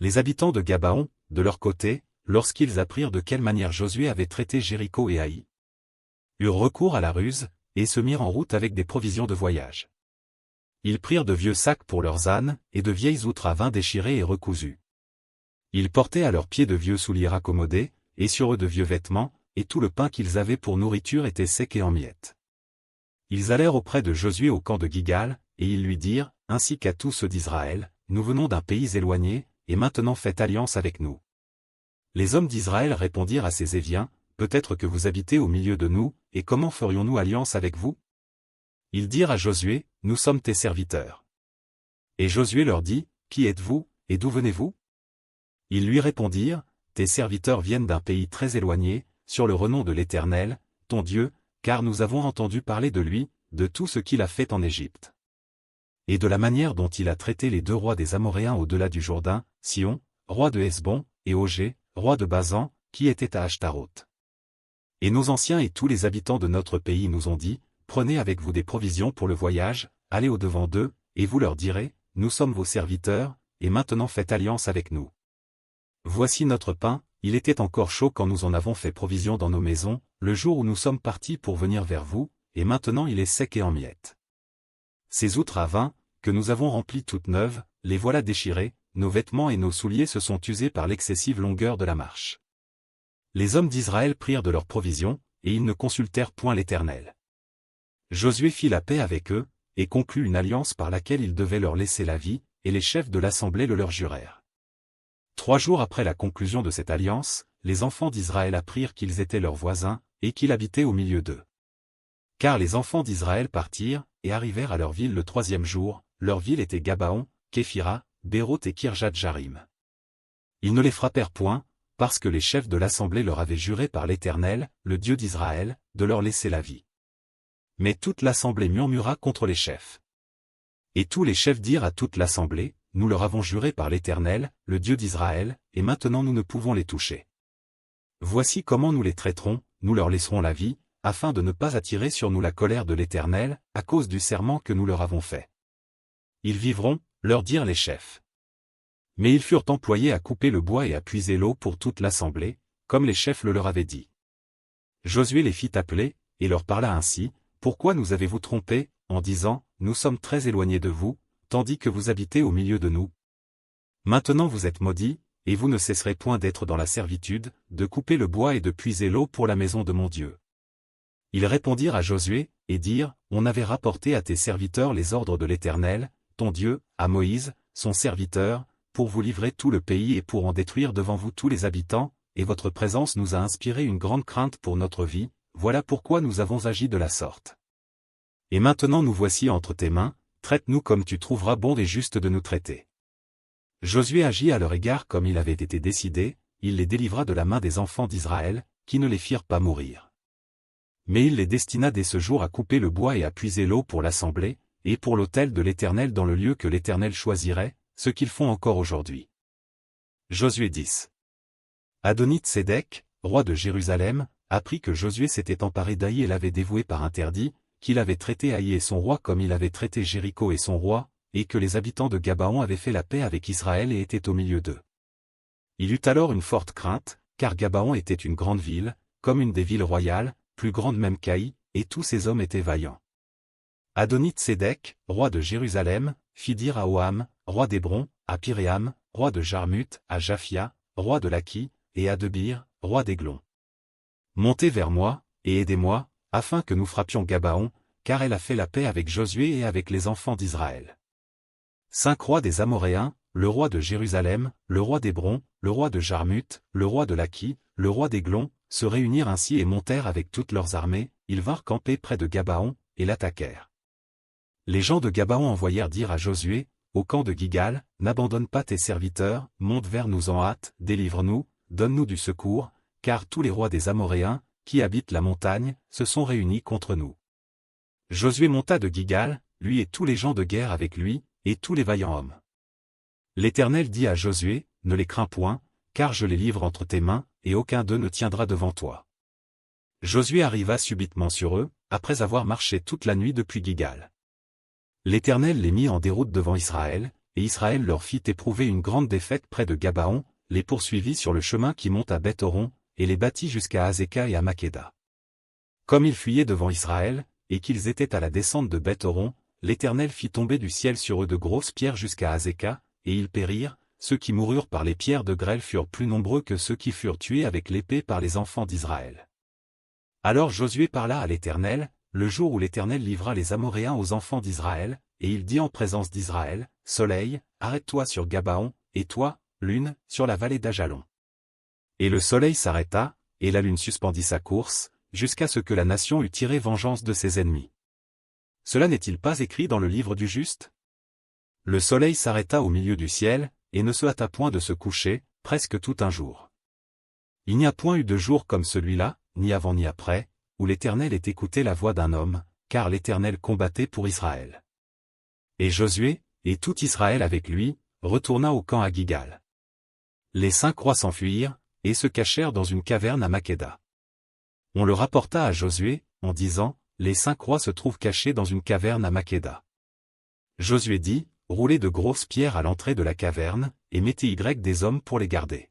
Les habitants de Gabaon, de leur côté, lorsqu'ils apprirent de quelle manière Josué avait traité Jéricho et Haï, eurent recours à la ruse, et se mirent en route avec des provisions de voyage. Ils prirent de vieux sacs pour leurs ânes, et de vieilles outres à vin déchirées et recousues. Ils portaient à leurs pieds de vieux souliers raccommodés, et sur eux de vieux vêtements, et tout le pain qu'ils avaient pour nourriture était sec et en miettes. Ils allèrent auprès de Josué au camp de Gilgal, et ils lui dirent, ainsi qu'à tous ceux d'Israël, nous venons d'un pays éloigné, et maintenant faites alliance avec nous. Les hommes d'Israël répondirent à ces Éviens, peut-être que vous habitez au milieu de nous, et comment ferions-nous alliance avec vous? Ils dirent à Josué, nous sommes tes serviteurs. Et Josué leur dit, qui êtes-vous, et d'où venez-vous? Ils lui répondirent, tes serviteurs viennent d'un pays très éloigné, sur le renom de l'Éternel, ton Dieu, car nous avons entendu parler de lui, de tout ce qu'il a fait en Égypte. Et de la manière dont il a traité les 2 rois des Amoréens au-delà du Jourdain, Sion, roi de Hesbon, et Ogé, roi de Basan, qui était à Ashtaroth. Et nos anciens et tous les habitants de notre pays nous ont dit, prenez avec vous des provisions pour le voyage, allez au-devant d'eux, et vous leur direz, nous sommes vos serviteurs, et maintenant faites alliance avec nous. Voici notre pain, il était encore chaud quand nous en avons fait provision dans nos maisons, le jour où nous sommes partis pour venir vers vous, et maintenant il est sec et en miettes. Ces outres à vin, que nous avons remplies toutes neuves, les voilà déchirées, nos vêtements et nos souliers se sont usés par l'excessive longueur de la marche. Les hommes d'Israël prirent de leurs provisions, et ils ne consultèrent point l'Éternel. Josué fit la paix avec eux, et conclut une alliance par laquelle il devait leur laisser la vie, et les chefs de l'assemblée le leur jurèrent. 3 jours après la conclusion de cette alliance, les enfants d'Israël apprirent qu'ils étaient leurs voisins, et qu'il habitait au milieu d'eux. Car les enfants d'Israël partirent, et arrivèrent à leur ville le 3e jour, leur ville était Gabaon, Képhira, Béroth et Kirjath-Jarim. Ils ne les frappèrent point, parce que les chefs de l'assemblée leur avaient juré par l'Éternel, le Dieu d'Israël, de leur laisser la vie. Mais toute l'assemblée murmura contre les chefs. Et tous les chefs dirent à toute l'assemblée, nous leur avons juré par l'Éternel, le Dieu d'Israël, et maintenant nous ne pouvons les toucher. Voici comment nous les traiterons, nous leur laisserons la vie, afin de ne pas attirer sur nous la colère de l'Éternel, à cause du serment que nous leur avons fait. Ils vivront, leur dirent les chefs. Mais ils furent employés à couper le bois et à puiser l'eau pour toute l'assemblée, comme les chefs le leur avaient dit. Josué les fit appeler, et leur parla ainsi, pourquoi nous avez-vous trompés, en disant, nous sommes très éloignés de vous, tandis que vous habitez au milieu de nous. Maintenant vous êtes maudits, et vous ne cesserez point d'être dans la servitude, de couper le bois et de puiser l'eau pour la maison de mon Dieu. Ils répondirent à Josué, et dirent, on avait rapporté à tes serviteurs les ordres de l'Éternel, ton Dieu, à Moïse, son serviteur, pour vous livrer tout le pays et pour en détruire devant vous tous les habitants, et votre présence nous a inspiré une grande crainte pour notre vie, voilà pourquoi nous avons agi de la sorte. Et maintenant nous voici entre tes mains, traite-nous comme tu trouveras bon et juste de nous traiter. Josué agit à leur égard comme il avait été décidé, il les délivra de la main des enfants d'Israël, qui ne les firent pas mourir. Mais il les destina dès ce jour à couper le bois et à puiser l'eau pour l'assemblée, et pour l'autel de l'Éternel dans le lieu que l'Éternel choisirait, ce qu'ils font encore aujourd'hui. Josué 10. Adonit-Sédec, roi de Jérusalem, apprit que Josué s'était emparé d'Aï et l'avait dévoué par interdit, qu'il avait traité Aï et son roi comme il avait traité Jéricho et son roi, et que les habitants de Gabaon avaient fait la paix avec Israël et étaient au milieu d'eux. Il eut alors une forte crainte, car Gabaon était une grande ville, comme une des villes royales, plus grande même qu'Aï, et tous ses hommes étaient vaillants. Adonit-Sédec, roi de Jérusalem, fit dire à Oham, roi d'Hébron, à Piréam, roi de Jarmuth, à Japhia, roi de Laki, et à Debir, roi d'Églon. Montez vers moi, et aidez-moi, afin que nous frappions Gabaon, car elle a fait la paix avec Josué et avec les enfants d'Israël. 5 rois des Amoréens, le roi de Jérusalem, le roi d'Hébron, le roi de Jarmuth, le roi de Laki, le roi d'Églon, se réunirent ainsi et montèrent avec toutes leurs armées, ils vinrent camper près de Gabaon, et l'attaquèrent. Les gens de Gabaon envoyèrent dire à Josué, au camp de Gigal, n'abandonne pas tes serviteurs, monte vers nous en hâte, délivre-nous, donne-nous du secours, car tous les rois des Amoréens, qui habitent la montagne, se sont réunis contre nous. Josué monta de Gigal, lui et tous les gens de guerre avec lui, et tous les vaillants hommes. L'Éternel dit à Josué, ne les crains point, car je les livre entre tes mains, et aucun d'eux ne tiendra devant toi. Josué arriva subitement sur eux, après avoir marché toute la nuit depuis Gigal. L'Éternel les mit en déroute devant Israël, et Israël leur fit éprouver une grande défaite près de Gabaon, les poursuivit sur le chemin qui monte à Beth-Horon, et les battit jusqu'à Azéka et à Makeda. Comme ils fuyaient devant Israël, et qu'ils étaient à la descente de Beth-Horon, l'Éternel fit tomber du ciel sur eux de grosses pierres jusqu'à Azéka, et ils périrent, ceux qui moururent par les pierres de grêle furent plus nombreux que ceux qui furent tués avec l'épée par les enfants d'Israël. Alors Josué parla à l'Éternel, le jour où l'Éternel livra les Amoréens aux enfants d'Israël, et il dit en présence d'Israël, Soleil, arrête-toi sur Gabaon, et toi, Lune, sur la vallée d'Ajalon. Et le soleil s'arrêta, et la lune suspendit sa course, jusqu'à ce que la nation eût tiré vengeance de ses ennemis. Cela n'est-il pas écrit dans le livre du juste? Le soleil s'arrêta au milieu du ciel, et ne se hâta point de se coucher, presque tout un jour. Il n'y a point eu de jour comme celui-là, ni avant ni après, où l'Éternel ait écouté la voix d'un homme, car l'Éternel combattait pour Israël. Et Josué, et tout Israël avec lui, retourna au camp à Gilgal. Les 5 rois s'enfuirent, et se cachèrent dans une caverne à Makkéda. On le rapporta à Josué, en disant, les 5 rois se trouvent cachés dans une caverne à Makkéda. Josué dit, roulez de grosses pierres à l'entrée de la caverne, et mettez des hommes pour les garder.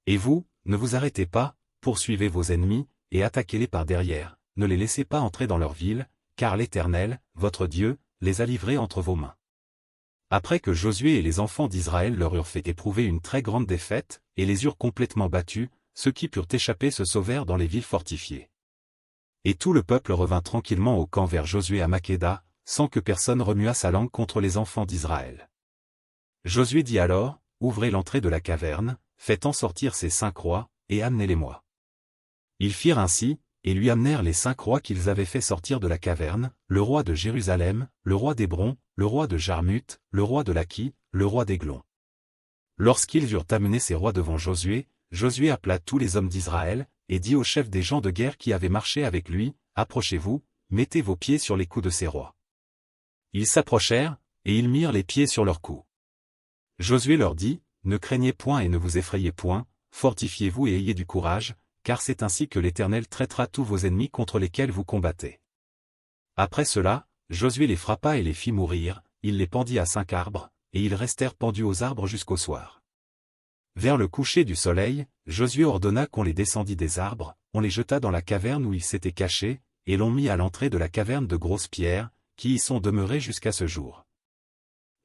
Et vous, ne vous arrêtez pas, poursuivez vos ennemis, et attaquez-les par derrière, ne les laissez pas entrer dans leur ville, car l'Éternel, votre Dieu, les a livrés entre vos mains. Après que Josué et les enfants d'Israël leur eurent fait éprouver une très grande défaite, et les eurent complètement battus, ceux qui purent échapper se sauvèrent dans les villes fortifiées. Et tout le peuple revint tranquillement au camp vers Josué à Makkéda, sans que personne remuât sa langue contre les enfants d'Israël. Josué dit alors, ouvrez l'entrée de la caverne, faites en sortir ces 5 rois, et amenez-les-moi. Ils firent ainsi, et lui amenèrent les 5 rois qu'ils avaient fait sortir de la caverne, le roi de Jérusalem, le roi d'Hébron, le roi de Jarmuth, le roi de Laki, le roi d'Églon. Lorsqu'ils eurent amené ces rois devant Josué, Josué appela tous les hommes d'Israël, et dit aux chefs des gens de guerre qui avaient marché avec lui, approchez-vous, mettez vos pieds sur les coups de ces rois. Ils s'approchèrent, et ils mirent les pieds sur leurs coups. Josué leur dit, ne craignez point et ne vous effrayez point, fortifiez-vous et ayez du courage, car c'est ainsi que l'Éternel traitera tous vos ennemis contre lesquels vous combattez. Après cela, Josué les frappa et les fit mourir, il les pendit à 5 arbres, et ils restèrent pendus aux arbres jusqu'au soir. Vers le coucher du soleil, Josué ordonna qu'on les descendît des arbres, on les jeta dans la caverne où ils s'étaient cachés, et l'on mit à l'entrée de la caverne de grosses pierres, qui y sont demeurées jusqu'à ce jour.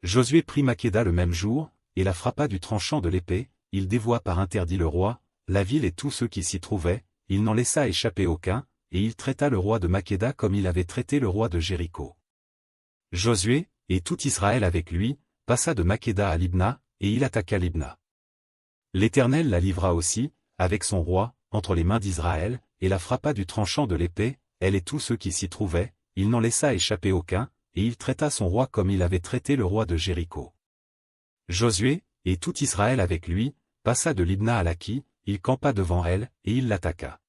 Josué prit Makkéda le même jour, et la frappa du tranchant de l'épée, il dévoua par interdit le roi, la ville et tous ceux qui s'y trouvaient, il n'en laissa échapper aucun, et il traita le roi de Makkéda comme il avait traité le roi de Jéricho. Josué, et tout Israël avec lui, passa de Makkéda à Libna, et il attaqua Libna. L'Éternel la livra aussi, avec son roi, entre les mains d'Israël, et la frappa du tranchant de l'épée, elle et tous ceux qui s'y trouvaient, il n'en laissa échapper aucun, et il traita son roi comme il avait traité le roi de Jéricho. Josué, et tout Israël avec lui, passa de Libna à Laki, il campa devant elle, et il l'attaqua.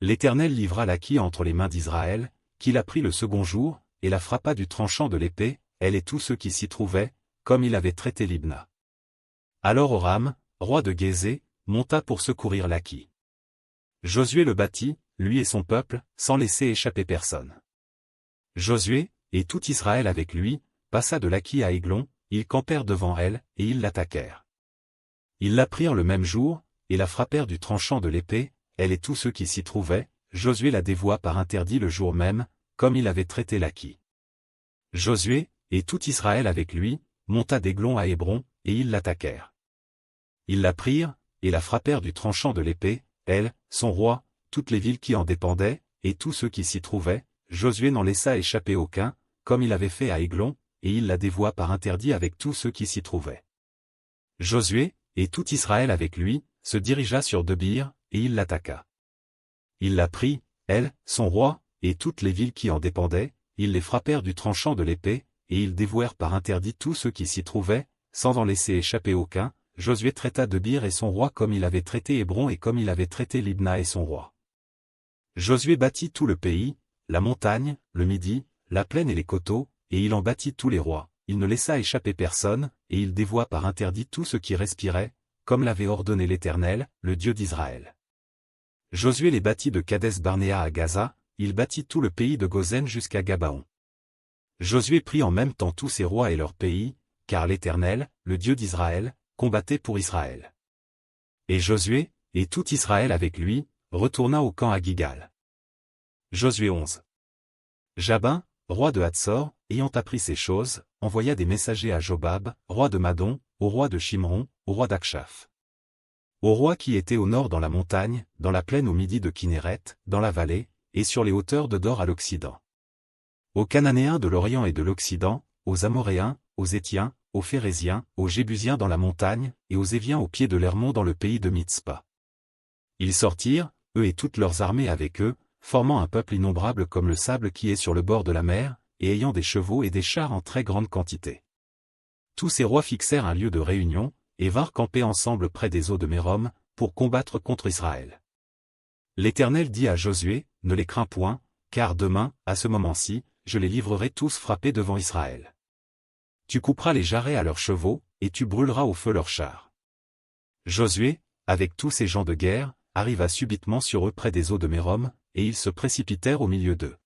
L'Éternel livra Laki entre les mains d'Israël, qui la prit le second jour, et la frappa du tranchant de l'épée, elle et tous ceux qui s'y trouvaient, comme il avait traité Libna. Alors Horam, roi de Gézé, monta pour secourir Laki. Josué le battit, lui et son peuple, sans laisser échapper personne. Josué, et tout Israël avec lui, passa de Laki à Églon, ils campèrent devant elle, et ils l'attaquèrent. Ils la prirent le même jour, et la frappèrent du tranchant de l'épée, elle et tous ceux qui s'y trouvaient, Josué la dévoua par interdit le jour même, comme il avait traité Laki. Josué, et tout Israël avec lui, monta d'Églon à Hébron, et ils l'attaquèrent. Ils la prirent, et la frappèrent du tranchant de l'épée, elle, son roi, toutes les villes qui en dépendaient, et tous ceux qui s'y trouvaient, Josué n'en laissa échapper aucun, comme il avait fait à Églon, et il la dévoua par interdit avec tous ceux qui s'y trouvaient. Josué, et tout Israël avec lui, se dirigea sur Debir, et il l'attaqua. Il la prit, elle, son roi, et toutes les villes qui en dépendaient, ils les frappèrent du tranchant de l'épée, et ils dévouèrent par interdit tous ceux qui s'y trouvaient, sans en laisser échapper aucun. Josué traita Debir et son roi comme il avait traité Hébron et comme il avait traité Libna et son roi. Josué bâtit tout le pays, la montagne, le midi, la plaine et les coteaux, et il en bâtit tous les rois, il ne laissa échapper personne, et il dévoua par interdit tout ce qui respirait, comme l'avait ordonné l'Éternel, le Dieu d'Israël. Josué les bâtit de Kadès-Barnéa à Gaza, il bâtit tout le pays de Gozen jusqu'à Gabaon. Josué prit en même temps tous ses rois et leurs pays, car l'Éternel, le Dieu d'Israël, combattait pour Israël. Et Josué, et tout Israël avec lui, retourna au camp à Gilgal. Josué 11. Jabin, roi de Hatsor, ayant appris ces choses, envoya des messagers à Jobab, roi de Madon, au roi de Shimron, au roi d'Akshaph. Au roi qui était au nord dans la montagne, dans la plaine au midi de Kinéret, dans la vallée, et sur les hauteurs de Dor à l'occident. Aux Cananéens de l'Orient et de l'Occident, aux Amoréens, aux Étiens, aux Phérésiens, aux Jébusiens dans la montagne, et aux Éviens au pied de l'Hermon dans le pays de Mitzpa. Ils sortirent, eux et toutes leurs armées avec eux, formant un peuple innombrable comme le sable qui est sur le bord de la mer, et ayant des chevaux et des chars en très grande quantité. Tous ces rois fixèrent un lieu de réunion, et vinrent camper ensemble près des eaux de Mérom, pour combattre contre Israël. L'Éternel dit à Josué, ne les crains point, car demain, à ce moment-ci, je les livrerai tous frappés devant Israël. Tu couperas les jarrets à leurs chevaux, et tu brûleras au feu leurs chars. Josué, avec tous ses gens de guerre, arriva subitement sur eux près des eaux de Mérom, et ils se précipitèrent au milieu d'eux.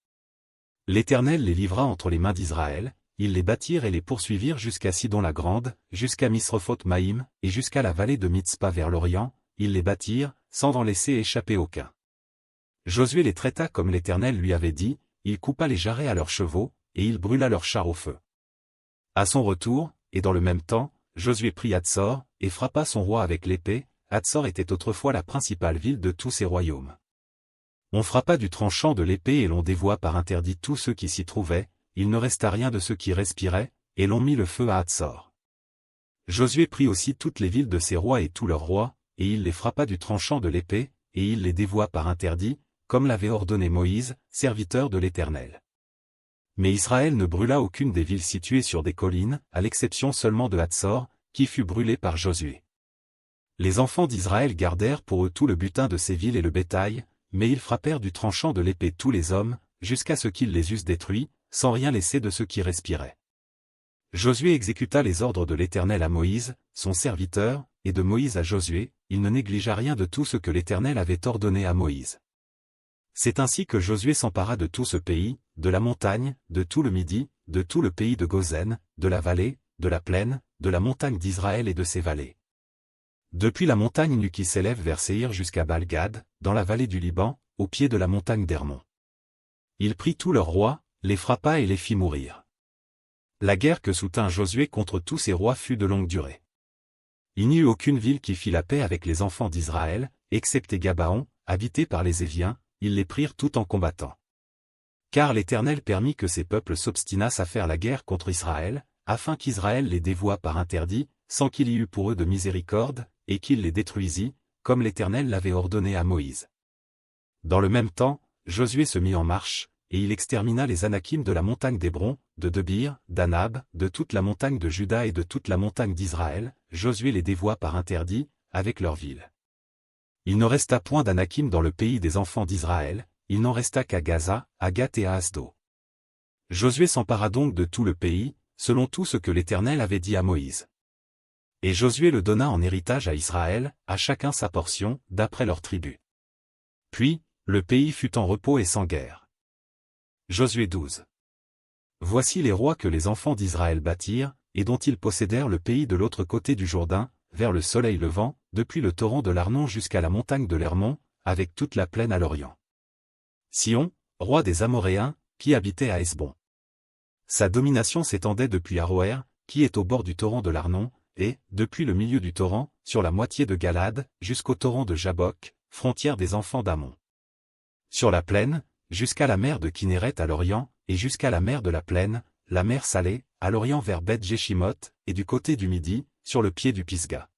L'Éternel les livra entre les mains d'Israël, ils les battirent et les poursuivirent jusqu'à Sidon-la-Grande, jusqu'à Misrephoth-Maïm, et jusqu'à la vallée de Mitzpa vers l'Orient, ils les battirent, sans en laisser échapper aucun. Josué les traita comme l'Éternel lui avait dit, il coupa les jarrets à leurs chevaux, et il brûla leurs chars au feu. À son retour, et dans le même temps, Josué prit Hatsor, et frappa son roi avec l'épée. Hatsor était autrefois la principale ville de tous ses royaumes. On frappa du tranchant de l'épée et l'on dévoua par interdit tous ceux qui s'y trouvaient, il ne resta rien de ceux qui respiraient, et l'on mit le feu à Hatsor. Josué prit aussi toutes les villes de ses rois et tous leurs rois, et il les frappa du tranchant de l'épée, et il les dévoua par interdit, comme l'avait ordonné Moïse, serviteur de l'Éternel. Mais Israël ne brûla aucune des villes situées sur des collines, à l'exception seulement de Hatsor, qui fut brûlée par Josué. Les enfants d'Israël gardèrent pour eux tout le butin de ces villes et le bétail, mais ils frappèrent du tranchant de l'épée tous les hommes, jusqu'à ce qu'ils les eussent détruits, sans rien laisser de ceux qui respiraient. Josué exécuta les ordres de l'Éternel à Moïse, son serviteur, et de Moïse à Josué, il ne négligea rien de tout ce que l'Éternel avait ordonné à Moïse. C'est ainsi que Josué s'empara de tout ce pays, de la montagne, de tout le Midi, de tout le pays de Gozen, de la vallée, de la plaine, de la montagne d'Israël et de ses vallées. Depuis la montagne nue qui s'élève vers Séhir jusqu'à Baal-Gad, dans la vallée du Liban, au pied de la montagne d'Hermon. Il prit tous leurs rois, les frappa et les fit mourir. La guerre que soutint Josué contre tous ces rois fut de longue durée. Il n'y eut aucune ville qui fit la paix avec les enfants d'Israël, excepté Gabaon, habité par les Éviens, ils les prirent tout en combattant. Car l'Éternel permit que ces peuples s'obstinassent à faire la guerre contre Israël, afin qu'Israël les dévoie par interdit, sans qu'il y eût pour eux de miséricorde, et qu'il les détruisit, comme l'Éternel l'avait ordonné à Moïse. Dans le même temps, Josué se mit en marche, et il extermina les Anakim de la montagne d'Hébron, de Debir, d'Anab, de toute la montagne de Juda et de toute la montagne d'Israël. Josué les dévoua par interdit, avec leurs villes. Il ne resta point d'Anakim dans le pays des enfants d'Israël, il n'en resta qu'à Gaza, à Gath et à Asdo. Josué s'empara donc de tout le pays, selon tout ce que l'Éternel avait dit à Moïse. Et Josué le donna en héritage à Israël, à chacun sa portion, d'après leur tribu. Puis, le pays fut en repos et sans guerre. Josué 12. Voici les rois que les enfants d'Israël bâtirent, et dont ils possédèrent le pays de l'autre côté du Jourdain, vers le soleil levant, depuis le torrent de l'Arnon jusqu'à la montagne de l'Hermon, avec toute la plaine à l'Orient. Sion, roi des Amoréens, qui habitait à Hesbon. Sa domination s'étendait depuis Aroër, qui est au bord du torrent de l'Arnon, et, depuis le milieu du torrent, sur la moitié de Galade, jusqu'au torrent de Jabbok, frontière des enfants d'Ammon. Sur la plaine, jusqu'à la mer de Kinneret à l'Orient, et jusqu'à la mer de la plaine, la mer Salée, à l'Orient vers Beth-Jéchimoth, et du côté du Midi, sur le pied du Pisga.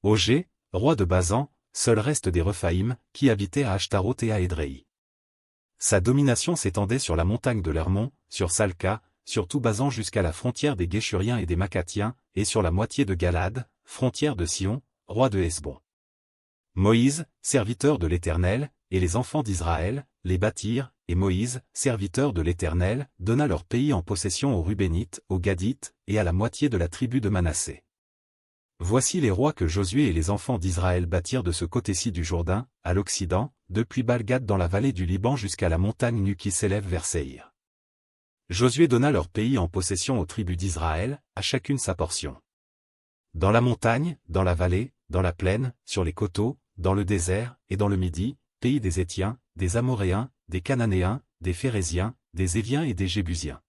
Ogé, roi de Basan, seul reste des Rephaïm, qui habitait à Ashtaroth et à Édréi. Sa domination s'étendait sur la montagne de l'Hermon, sur Salca, sur tout Basan jusqu'à la frontière des Guéchuriens et des Macathiens, et sur la moitié de Galade, frontière de Sion, roi de Hesbon. Moïse, serviteur de l'Éternel, et les enfants d'Israël, les bâtirent, et Moïse, serviteur de l'Éternel, donna leur pays en possession aux Rubénites, aux Gadites, et à la moitié de la tribu de Manassé. Voici les rois que Josué et les enfants d'Israël bâtirent de ce côté-ci du Jourdain, à l'Occident, depuis Baal-Gad dans la vallée du Liban jusqu'à la montagne nue qui s'élève vers Séhir. Josué donna leur pays en possession aux tribus d'Israël, à chacune sa portion. Dans la montagne, dans la vallée, dans la plaine, sur les coteaux, dans le désert, et dans le Midi, pays des Hétiens, des Amoréens, des Cananéens, des Phéréziens, des Éviens et des Jébusiens.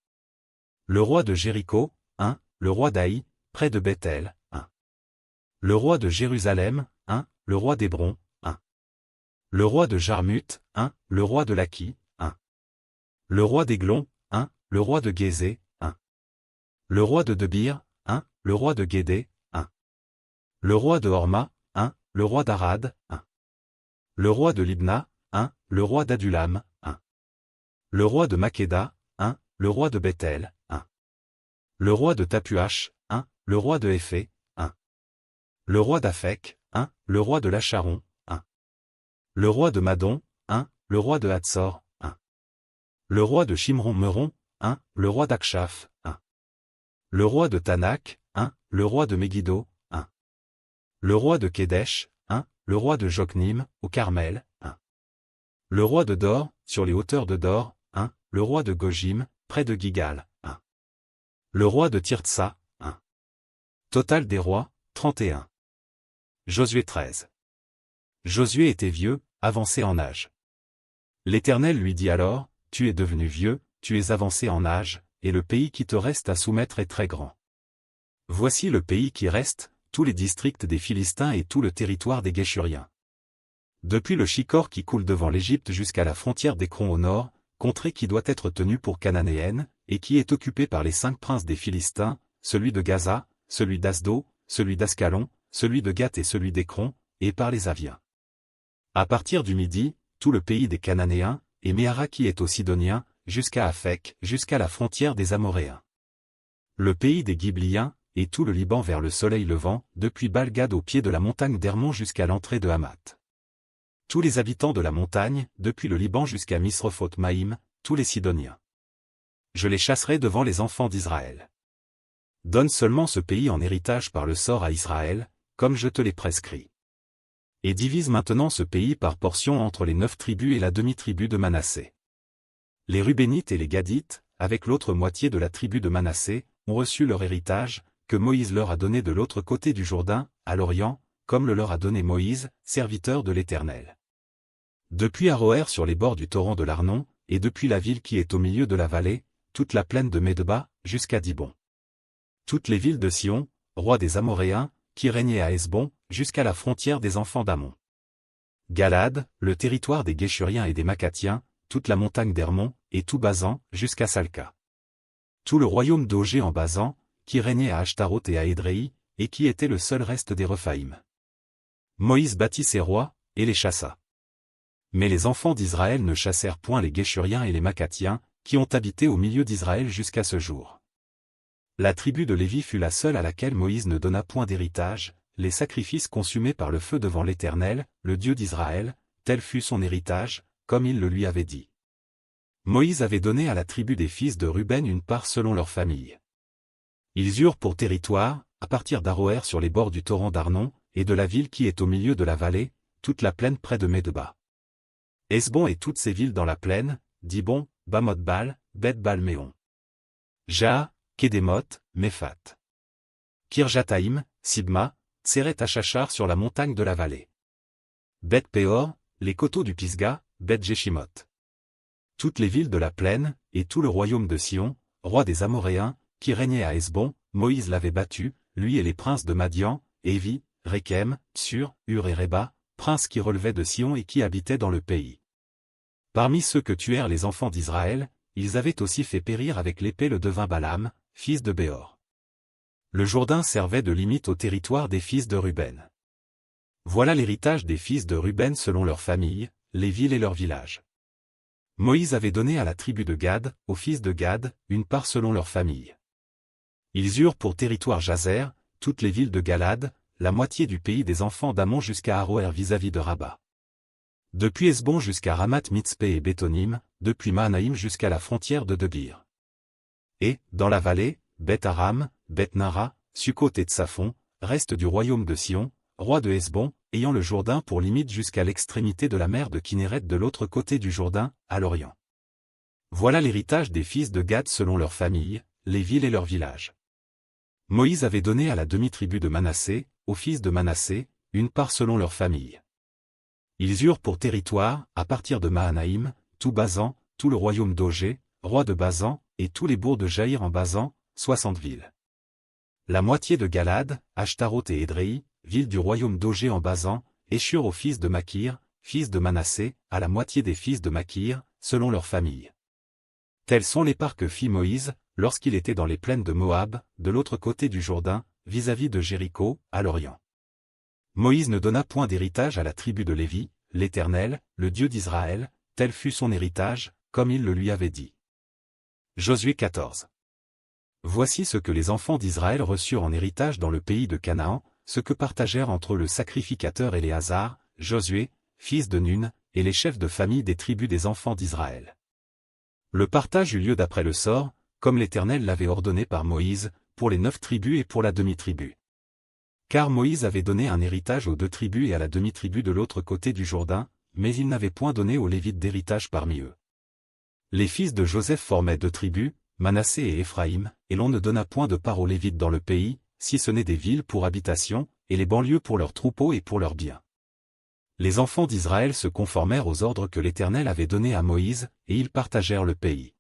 Le roi de Jéricho, 1, le roi d'Aï, près de Bethel, 1. Le roi de Jérusalem, 1, le roi d'Hébron, 1. Le roi de Jarmuth, 1, le roi de Laki, 1. Le roi d'Églon, 1, le roi de Gézé, 1. Le roi de Debir, 1, le roi de Guédé, 1. Le roi de Horma, 1, le roi d'Arad, 1. Le roi de Libna, 1, le roi d'Adulam, 1. Le roi de Makéda, 1, le roi de Bethel, 1. Le roi de Tapuach, 1, le roi de Éphé, 1. Le roi d'Aphek, 1. Le roi de Lacharon, 1. Le roi de Madon, 1. Le roi de Hatzor, 1. Le roi de Shimron-Meron, 1. Le roi d'Akshaph, 1. Le roi de Tanak, 1. Le roi de Megiddo, 1. Le roi de Kédesh, 1. Le roi de Joknim, au Carmel, 1. Le roi de Dor, sur les hauteurs de Dor, 1. Le roi de Gojim, près de Gigal, 1. Le roi de Tirtsa, 1. Total des rois, 31. Josué 13. Josué était vieux, avancé en âge. L'Éternel lui dit alors, tu es devenu vieux, tu es avancé en âge, et le pays qui te reste à soumettre est très grand. Voici le pays qui reste, tous les districts des Philistins et tout le territoire des Guéshuriens. Depuis le Shicor qui coule devant l'Égypte jusqu'à la frontière d'Écron au nord, contrée qui doit être tenue pour cananéenne, et qui est occupée par les 5 princes des Philistins, celui de Gaza, celui d'Asdo, celui d'Ascalon, celui de Gath et celui d'Écron, et par les Aviens. À partir du midi, tout le pays des Cananéens, et Méhara qui est aux Sidoniens, jusqu'à Aphek, jusqu'à la frontière des Amoréens. Le pays des Gibliens, et tout le Liban vers le soleil levant, depuis Balgad au pied de la montagne d'Hermon jusqu'à l'entrée de Hamath. Tous les habitants de la montagne, depuis le Liban jusqu'à Misrephoth-Maïm, tous les Sidoniens. Je les chasserai devant les enfants d'Israël. Donne seulement ce pays en héritage par le sort à Israël, comme je te l'ai prescrit. Et divise maintenant ce pays par portions entre les 9 tribus et la demi-tribu de Manassé. Les Rubénites et les Gadites, avec l'autre moitié de la tribu de Manassé, ont reçu leur héritage, que Moïse leur a donné de l'autre côté du Jourdain, à l'Orient, comme le leur a donné Moïse, serviteur de l'Éternel. Depuis Aroër sur les bords du torrent de l'Arnon, et depuis la ville qui est au milieu de la vallée, toute la plaine de Médeba, jusqu'à Dibon. Toutes les villes de Sion, roi des Amoréens, qui régnaient à Hesbon, jusqu'à la frontière des enfants d'Amon. Galad, le territoire des Guéshuriens et des Makathiens, toute la montagne d'Hermon, et tout Basan, jusqu'à Salca. Tout le royaume d'Ogé en Basan, qui régnait à Ashtaroth et à Édréi, et qui était le seul reste des Rephaïm. Moïse bâtit ses rois, et les chassa. Mais les enfants d'Israël ne chassèrent point les Guéshuriens et les Makathiens, qui ont habité au milieu d'Israël jusqu'à ce jour. La tribu de Lévi fut la seule à laquelle Moïse ne donna point d'héritage, les sacrifices consumés par le feu devant l'Éternel, le Dieu d'Israël, tel fut son héritage, comme il le lui avait dit. Moïse avait donné à la tribu des fils de Ruben une part selon leur famille. Ils eurent pour territoire, à partir d'Aroër sur les bords du torrent d'Arnon, et de la ville qui est au milieu de la vallée, toute la plaine près de Médeba. Hesbon et toutes ses villes dans la plaine, Dibon, Bamoth-Bal, Beth-Bal-Méon. Jaa, Kédémoth, Méphat. Kirjataïm, Sibma, Tseret-Achachar sur la montagne de la vallée. Beth-Péor, les coteaux du Pisga, Beth-Jéshimoth. Toutes les villes de la plaine, et tout le royaume de Sion, roi des Amoréens, qui régnait à Hesbon, Moïse l'avait battu, lui et les princes de Madian, Évi, Rékem, Tsur, Hur et Réba, princes qui relevaient de Sion et qui habitaient dans le pays. Parmi ceux que tuèrent les enfants d'Israël, ils avaient aussi fait périr avec l'épée le devin Balaam, fils de Béor. Le Jourdain servait de limite au territoire des fils de Ruben. Voilà l'héritage des fils de Ruben selon leurs familles, les villes et leurs villages. Moïse avait donné à la tribu de Gad, aux fils de Gad, une part selon leur famille. Ils eurent pour territoire Jazer, toutes les villes de Galad, la moitié du pays des enfants d'Amon jusqu'à Aroër vis-à-vis de Rabat. Depuis Hesbon jusqu'à Ramath-Mitzpé et Bétonim, depuis Mahanaïm jusqu'à la frontière de Debir. Et, dans la vallée, Beth-Aram, Beth-Nara, Sukkot et Tsafon, reste du royaume de Sion, roi de Hesbon, ayant le Jourdain pour limite jusqu'à l'extrémité de la mer de Kinéret de l'autre côté du Jourdain, à l'Orient. Voilà l'héritage des fils de Gad selon leurs familles, les villes et leurs villages. Moïse avait donné à la demi-tribu de Manassé, aux fils de Manassé, une part selon leur famille. Ils eurent pour territoire, à partir de Mahanaïm, tout Basan, tout le royaume d'Ogé, roi de Basan, et tous les bourgs de Jaïr en Basan, 60 villes. La moitié de Galad, Ashtaroth et Édréi, ville du royaume d'Ogé en Basan, échurent aux fils de Makir, fils de Manassé, à la moitié des fils de Makir, selon leur famille. Tels sont les parts que fit Moïse, lorsqu'il était dans les plaines de Moab, de l'autre côté du Jourdain, vis-à-vis de Jéricho, à l'Orient. Moïse ne donna point d'héritage à la tribu de Lévi, l'Éternel, le Dieu d'Israël, tel fut son héritage, comme il le lui avait dit. Josué 14. Voici ce que les enfants d'Israël reçurent en héritage dans le pays de Canaan, ce que partagèrent entre eux le sacrificateur Éléazar, Josué, fils de Nun, et les chefs de famille des tribus des enfants d'Israël. Le partage eut lieu d'après le sort, comme l'Éternel l'avait ordonné par Moïse, pour les 9 tribus et pour la demi-tribu. Car Moïse avait donné un héritage aux 2 tribus et à la demi-tribu de l'autre côté du Jourdain, mais il n'avait point donné aux Lévites d'héritage parmi eux. Les fils de Joseph formaient 2 tribus, Manassé et Éphraïm, et l'on ne donna point de part aux Lévites dans le pays, si ce n'est des villes pour habitation, et les banlieues pour leurs troupeaux et pour leurs biens. Les enfants d'Israël se conformèrent aux ordres que l'Éternel avait donnés à Moïse, et ils partagèrent le pays.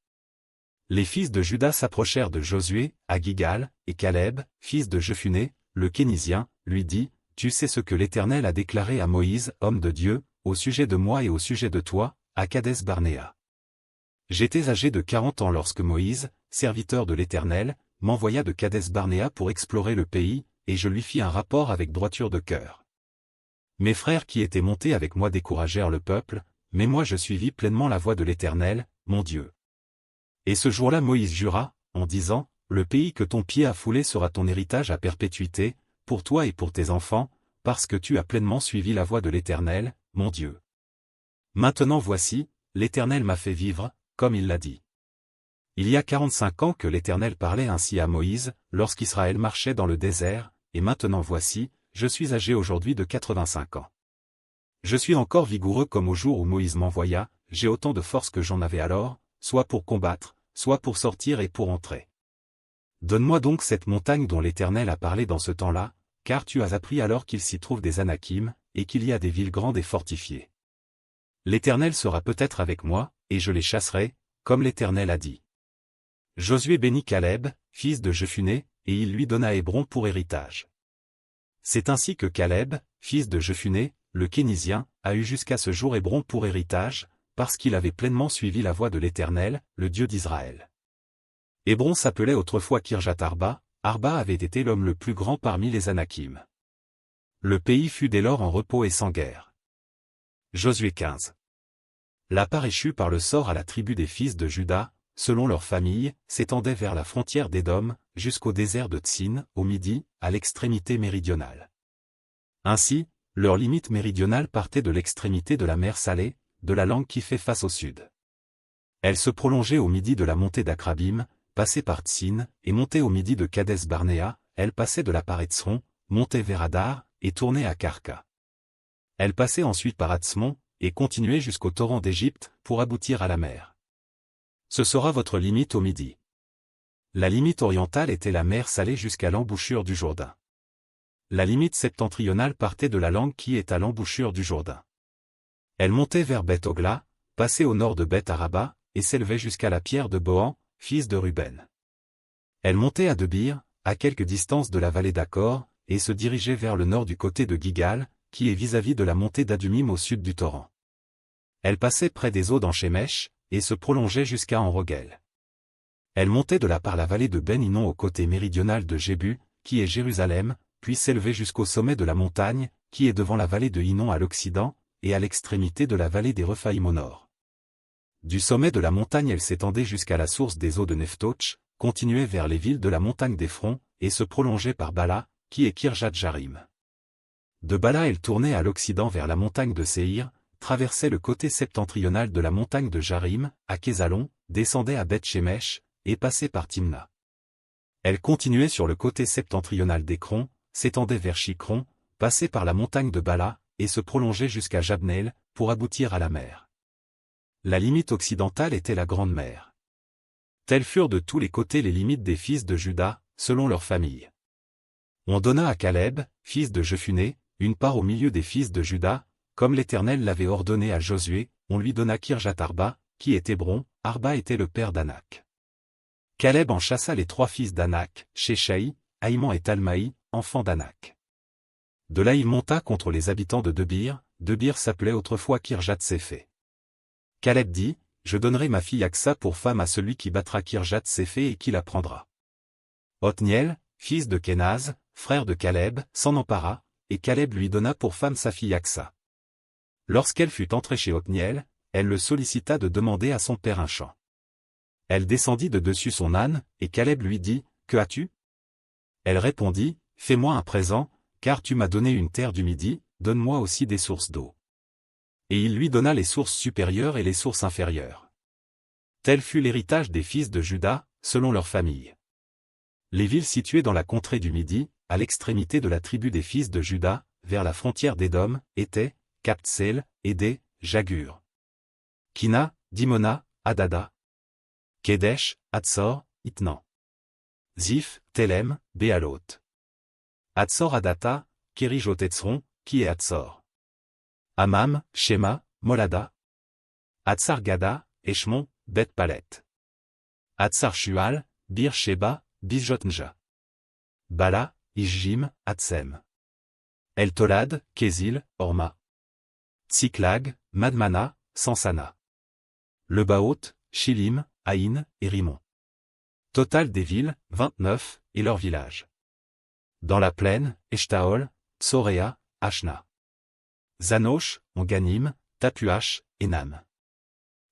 Les fils de Juda s'approchèrent de Josué, à Gigal, et Caleb, fils de Jephuné, le Kénizien, lui dit, « Tu sais ce que l'Éternel a déclaré à Moïse, homme de Dieu, au sujet de moi et au sujet de toi, à Kadès-Barnéa. J'étais âgé de 40 ans lorsque Moïse, serviteur de l'Éternel, m'envoya de Kadès-Barnéa pour explorer le pays, et je lui fis un rapport avec droiture de cœur. Mes frères qui étaient montés avec moi découragèrent le peuple, mais moi je suivis pleinement la voie de l'Éternel, mon Dieu. Et ce jour-là Moïse jura, en disant, « Le pays que ton pied a foulé sera ton héritage à perpétuité, pour toi et pour tes enfants, parce que tu as pleinement suivi la voie de l'Éternel, mon Dieu. Maintenant voici, l'Éternel m'a fait vivre, comme il l'a dit. » Il y a 45 ans que l'Éternel parlait ainsi à Moïse, lorsqu'Israël marchait dans le désert, et maintenant voici, je suis âgé aujourd'hui de 85 ans. Je suis encore vigoureux comme au jour où Moïse m'envoya, j'ai autant de force que j'en avais alors, soit pour combattre, soit pour sortir et pour entrer. Donne-moi donc cette montagne dont l'Éternel a parlé dans ce temps-là, car tu as appris alors qu'il s'y trouve des Anakim, et qu'il y a des villes grandes et fortifiées. L'Éternel sera peut-être avec moi, et je les chasserai, comme l'Éternel a dit. Josué bénit Caleb, fils de Jephuné, et il lui donna Hébron pour héritage. C'est ainsi que Caleb, fils de Jephuné, le Kénizien, a eu jusqu'à ce jour Hébron pour héritage, parce qu'il avait pleinement suivi la voie de l'Éternel, le Dieu d'Israël. Hébron s'appelait autrefois Kirjat-Arba, Arba avait été l'homme le plus grand parmi les Anakim. Le pays fut dès lors en repos et sans guerre. Josué 15. La part échue par le sort à la tribu des fils de Juda, selon leur famille, s'étendait vers la frontière d'Édom, jusqu'au désert de Tsin, au midi, à l'extrémité méridionale. Ainsi, leur limite méridionale partait de l'extrémité de la mer Salée, de la langue qui fait face au sud. Elle se prolongeait au midi de la montée d'Akrabim, passait par Tsin, et montait au midi de Kadès-Barnéa, elle passait de la part Etzron, montait vers Adar, et tournait à Karka. Elle passait ensuite par Atzmon, et continuait jusqu'au torrent d'Égypte, pour aboutir à la mer. Ce sera votre limite au midi. La limite orientale était la mer Salée jusqu'à l'embouchure du Jourdain. La limite septentrionale partait de la langue qui est à l'embouchure du Jourdain. Elle montait vers Beth-Ogla, passait au nord de Beth-Araba, et s'élevait jusqu'à la pierre de Bohan, fils de Ruben. Elle montait à Debir, à quelque distance de la vallée d'Accor, et se dirigeait vers le nord du côté de Gigal, qui est vis-à-vis de la montée d'Adumim au sud du torrent. Elle passait près des eaux d'Enchemèche, et se prolongeait jusqu'à Enrogel. Elle montait de là par la vallée de Ben-Hinnom au côté méridional de Jébu, qui est Jérusalem, puis s'élevait jusqu'au sommet de la montagne, qui est devant la vallée de Hinnom à l'occident, et à l'extrémité de la vallée des Rephaïm au nord. Du sommet de la montagne elle s'étendait jusqu'à la source des eaux de Nephtoch, continuait vers les villes de la montagne d'Ephron, et se prolongeait par Bala, qui est Kirjat-Jarim. De Bala elle tournait à l'occident vers la montagne de Séhir, traversait le côté septentrional de la montagne de Jarim, à Kézalon, descendait à Beth-Shemesh, et passait par Timna. Elle continuait sur le côté septentrional d'Écron, s'étendait vers Chicron, passait par la montagne de Bala, et se prolongeait jusqu'à Jabnel, pour aboutir à la mer. La limite occidentale était la Grande Mer. Telles furent de tous les côtés les limites des fils de Juda, selon leur famille. On donna à Caleb, fils de Jephuné, une part au milieu des fils de Juda, comme l'Éternel l'avait ordonné à Josué, on lui donna Kirjat-Arba, qui est Hébron, Arba était le père d'Anak. Caleb en chassa les 3 fils d'Anak, Shéshaï, Aïman et Talmaï, enfants d'Anak. De là il monta contre les habitants de Debir s'appelait autrefois Kirjat-Séphé. Caleb dit, je donnerai ma fille Aksa pour femme à celui qui battra Kirjat-Séphé et qui la prendra. Othniel, fils de Kénaz, frère de Caleb, s'en empara, et Caleb lui donna pour femme sa fille Aksa. Lorsqu'elle fut entrée chez Othniel, elle le sollicita de demander à son père un champ. Elle descendit de dessus son âne, et Caleb lui dit, que as-tu? Elle répondit, fais-moi un présent, car tu m'as donné une terre du Midi, donne-moi aussi des sources d'eau. Et il lui donna les sources supérieures et les sources inférieures. Tel fut l'héritage des fils de Juda, selon leur famille. Les villes situées dans la contrée du Midi, à l'extrémité de la tribu des fils de Juda, vers la frontière d'Édom, étaient Kaptsel, Édé, Jagur, Kina, Dimona, Adada, Kedesh, Hatsor, Itnan, Ziph, Telem, Béalot, Hatsor Adata, Kérijotetzron, qui est Hatsor, Amam, Shema, Molada, Hatsar Gada, Eshmon, Beth Palet, Hatsar Shual, Bir Sheba, Bizjotnja, Bala, Ishjim, Hatsem, El Tolad, Kézil, Orma, Tsiklag, Madmana, Sansana, Lebaoth, Shilim, Aïn, et Rimon. Total des villes, 29, et leurs villages. Dans la plaine, Eshtaol, Tsoréa, Ashna, Zanosh, Onganim, Tapuach, Enam,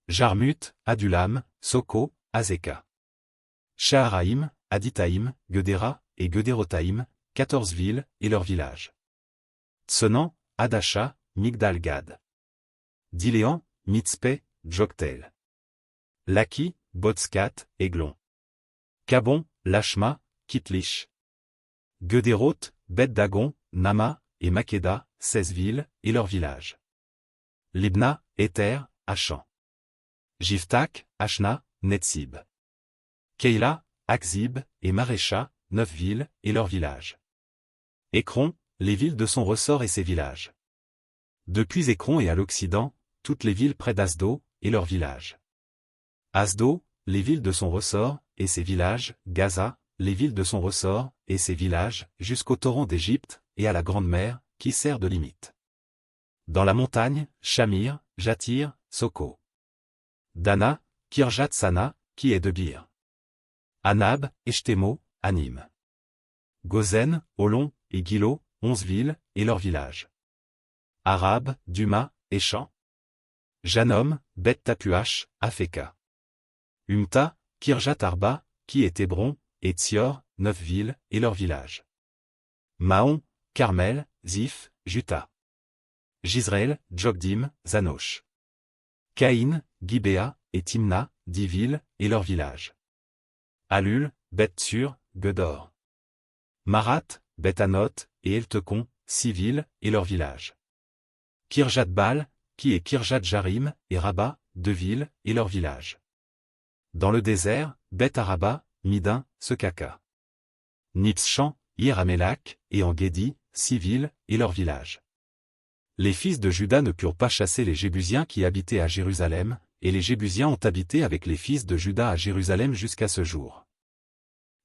Jarmut, Adulam, Soko, Azeka, Shaharaïm, Aditaïm, Gedera, et Gederotaïm, 14 villes, et leurs villages. Tsenan, Adasha, Migdal-Gad, Diléan, Mitzpeh, Joktel, Laki, Botskat, Eglon, Kabon, Lachma, Kitlish, Gederoth, Beth-Dagon, Nama, et Makeda, 16 villes, et leurs villages. Libna, Éther, Achan, Jiftak, Ashna, Netzib, Keila, Akzib, et Marécha, 9 villes, et leurs villages. Écron, les villes de son ressort et ses villages. Depuis Écron et à l'Occident, toutes les villes près d'Asdo, et leurs villages. Asdo, les villes de son ressort, et ses villages, Gaza, les villes de son ressort, et ses villages, jusqu'au torrent d'Égypte, et à la Grande Mer, qui sert de limite. Dans la montagne, Shamir, Jatir, Soko, Dana, Kirjat Sana, qui est de Bir, Anab, Eshtemo, Anim, Gozen, Olon, et Gilo, 11 villes, et leurs villages. Arab, Duma, Échan, Janom, Beth Tapuach, Afeka, Umta, Kirjat Arba, qui est Hébron, et Tsior, 9 villes, et leurs villages. Mahon, Carmel, Ziph, Juta, Jizreel, Jokdim, Zanosh, Caïn, Gibéa, et Timna, 10 villes, et leurs villages. Alul, Beth-Tsur, Gedor, Marat, Beth-Anot, et Eltekon, 6 villes, et leurs villages. Kirjat-Baal, qui est Kirjat-Jarim, et Rabat, 2 villes, et leurs villages. Dans le désert, Beth-Araba, Midin, Sekaka, Nipshan, Hieramelak, et En-Guédi, 6 villes, et leurs villages. Les fils de Juda ne purent pas chasser les Jébusiens qui habitaient à Jérusalem, et les Jébusiens ont habité avec les fils de Juda à Jérusalem jusqu'à ce jour.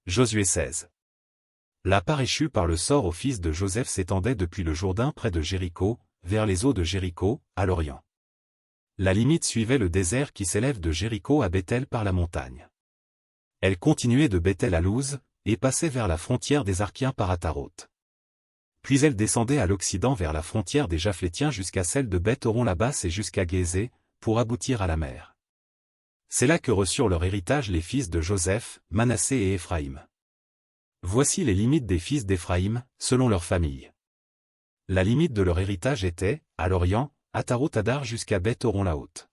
Josué 16. La part échue par le sort aux fils de Joseph s'étendait depuis le Jourdain près de Jéricho, vers les eaux de Jéricho, à l'Orient. La limite suivait le désert qui s'élève de Jéricho à Béthel par la montagne. Elle continuait de Béthel à Louz, et passait vers la frontière des Arkiens par Ataroth. Puis elle descendait à l'Occident vers la frontière des Japhlétiens jusqu'à celle de Beth-Horon-la-Basse et jusqu'à Gézé, pour aboutir à la mer. C'est là que reçurent leur héritage les fils de Joseph, Manassé et Éphraïm. Voici les limites des fils d'Éphraïm, selon leur famille. La limite de leur héritage était, à l'Orient, Ataroth-Adar jusqu'à Beth-Horon-la-Haute.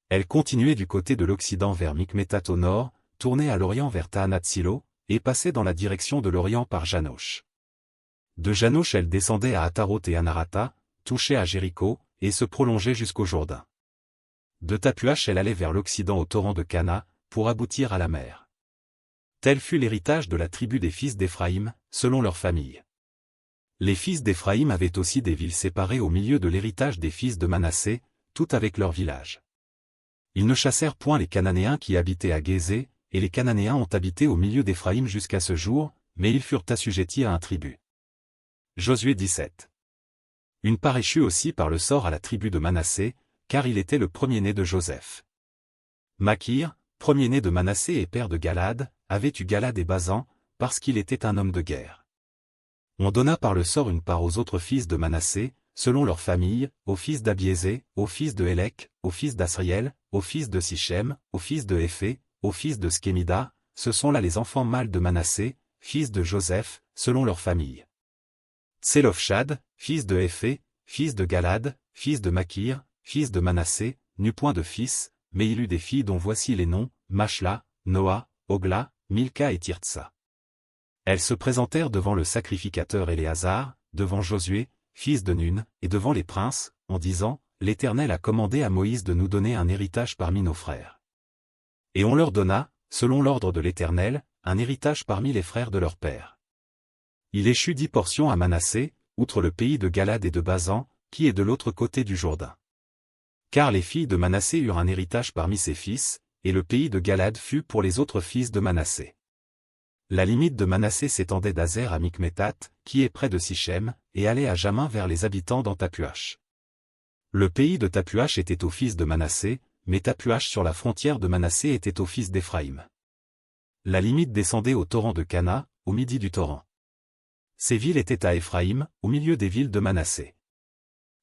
Elle continuait du côté de l'Occident vers Mikmétat au nord, tournait à l'Orient vers Tahanat-Silo, et passait dans la direction de l'Orient par Janosh. De Janosh elle descendait à Ataroth et Anarata, touchait à Jéricho, et se prolongeait jusqu'au Jourdain. De Tapuach elle allait vers l'Occident au torrent de Cana, pour aboutir à la mer. Tel fut l'héritage de la tribu des fils d'Éphraïm, selon leur famille. Les fils d'Éphraïm avaient aussi des villes séparées au milieu de l'héritage des fils de Manassé, toutes avec leurs villages. Ils ne chassèrent point les Cananéens qui habitaient à Gézé, et les Cananéens ont habité au milieu d'Éphraïm jusqu'à ce jour, mais ils furent assujettis à un tribut. Josué 17. Une part échut aussi par le sort à la tribu de Manassé, car il était le premier-né de Joseph. Makir, premier-né de Manassé et père de Galad, avait eu Galad et Basan, parce qu'il était un homme de guerre. On donna par le sort une part aux autres fils de Manassé, selon leur famille, aux fils d'Abiézé, aux fils de Hélek, aux fils d'Asriel, aux fils de Sichem, aux fils de Éphé, aux fils de Skemida, ce sont là les enfants mâles de Manassé, fils de Joseph, selon leur famille. Tselofshad, fils de Éphé, fils de Galad, fils de Makir, fils de Manassé, n'eut point de fils, mais il eut des filles dont voici les noms, Machla, Noa, Ogla, Milka et Tirtsa. Elles se présentèrent devant le sacrificateur Éléazar, devant Josué, fils de Nun, et devant les princes, en disant, l'Éternel a commandé à Moïse de nous donner un héritage parmi nos frères. Et on leur donna, selon l'ordre de l'Éternel, un héritage parmi les frères de leur père. Il échut 10 portions à Manassé, outre le pays de Galad et de Basan, qui est de l'autre côté du Jourdain. Car les filles de Manassé eurent un héritage parmi ses fils, et le pays de Galad fut pour les autres fils de Manassé. La limite de Manassé s'étendait d'Azer à Mikmétat, qui est près de Sichem, et allait à Jamin vers les habitants dans Tapuach. Le pays de Tapuach était aux fils de Manassé, mais Tapuach sur la frontière de Manassé était aux fils d'Éphraïm. La limite descendait au torrent de Cana, au midi du torrent. Ces villes étaient à Éphraïm, au milieu des villes de Manassé.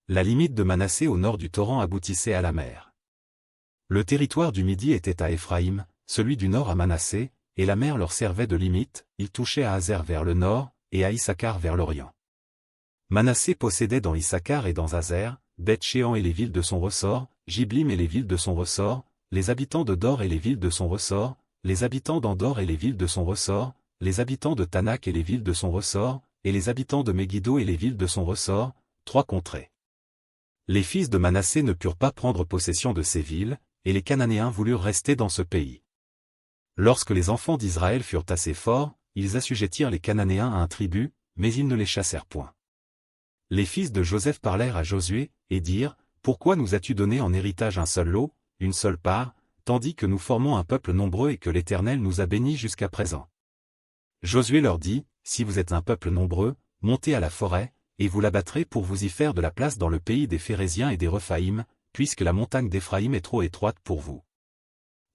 La limite de Manassé au nord du torrent aboutissait à la mer. Le territoire du midi était à Éphraïm, celui du nord à Manassé, et la mer leur servait de limite, il touchait à Azer vers le nord, et à Issachar vers l'orient. Manassé possédait dans Issachar et dans Azer, Beth-Shéan et les villes de son ressort, Jiblim et les villes de son ressort, les habitants de Dor et les villes de son ressort, les habitants d'Andor et les villes de son ressort, les habitants de Tanak et les villes de son ressort, et les habitants de Megiddo et les villes de son ressort, 3 contrées. Les fils de Manassé ne purent pas prendre possession de ces villes, et les Cananéens voulurent rester dans ce pays. Lorsque les enfants d'Israël furent assez forts, ils assujettirent les Cananéens à un tribut, mais ils ne les chassèrent point. Les fils de Joseph parlèrent à Josué, et dirent, « Pourquoi nous as-tu donné en héritage un seul lot, une seule part, tandis que nous formons un peuple nombreux et que l'Éternel nous a bénis jusqu'à présent ?» Josué leur dit, « Si vous êtes un peuple nombreux, montez à la forêt, et vous l'abattrez pour vous y faire de la place dans le pays des Phéréziens et des Rephaïm, puisque la montagne d'Éphraïm est trop étroite pour vous. »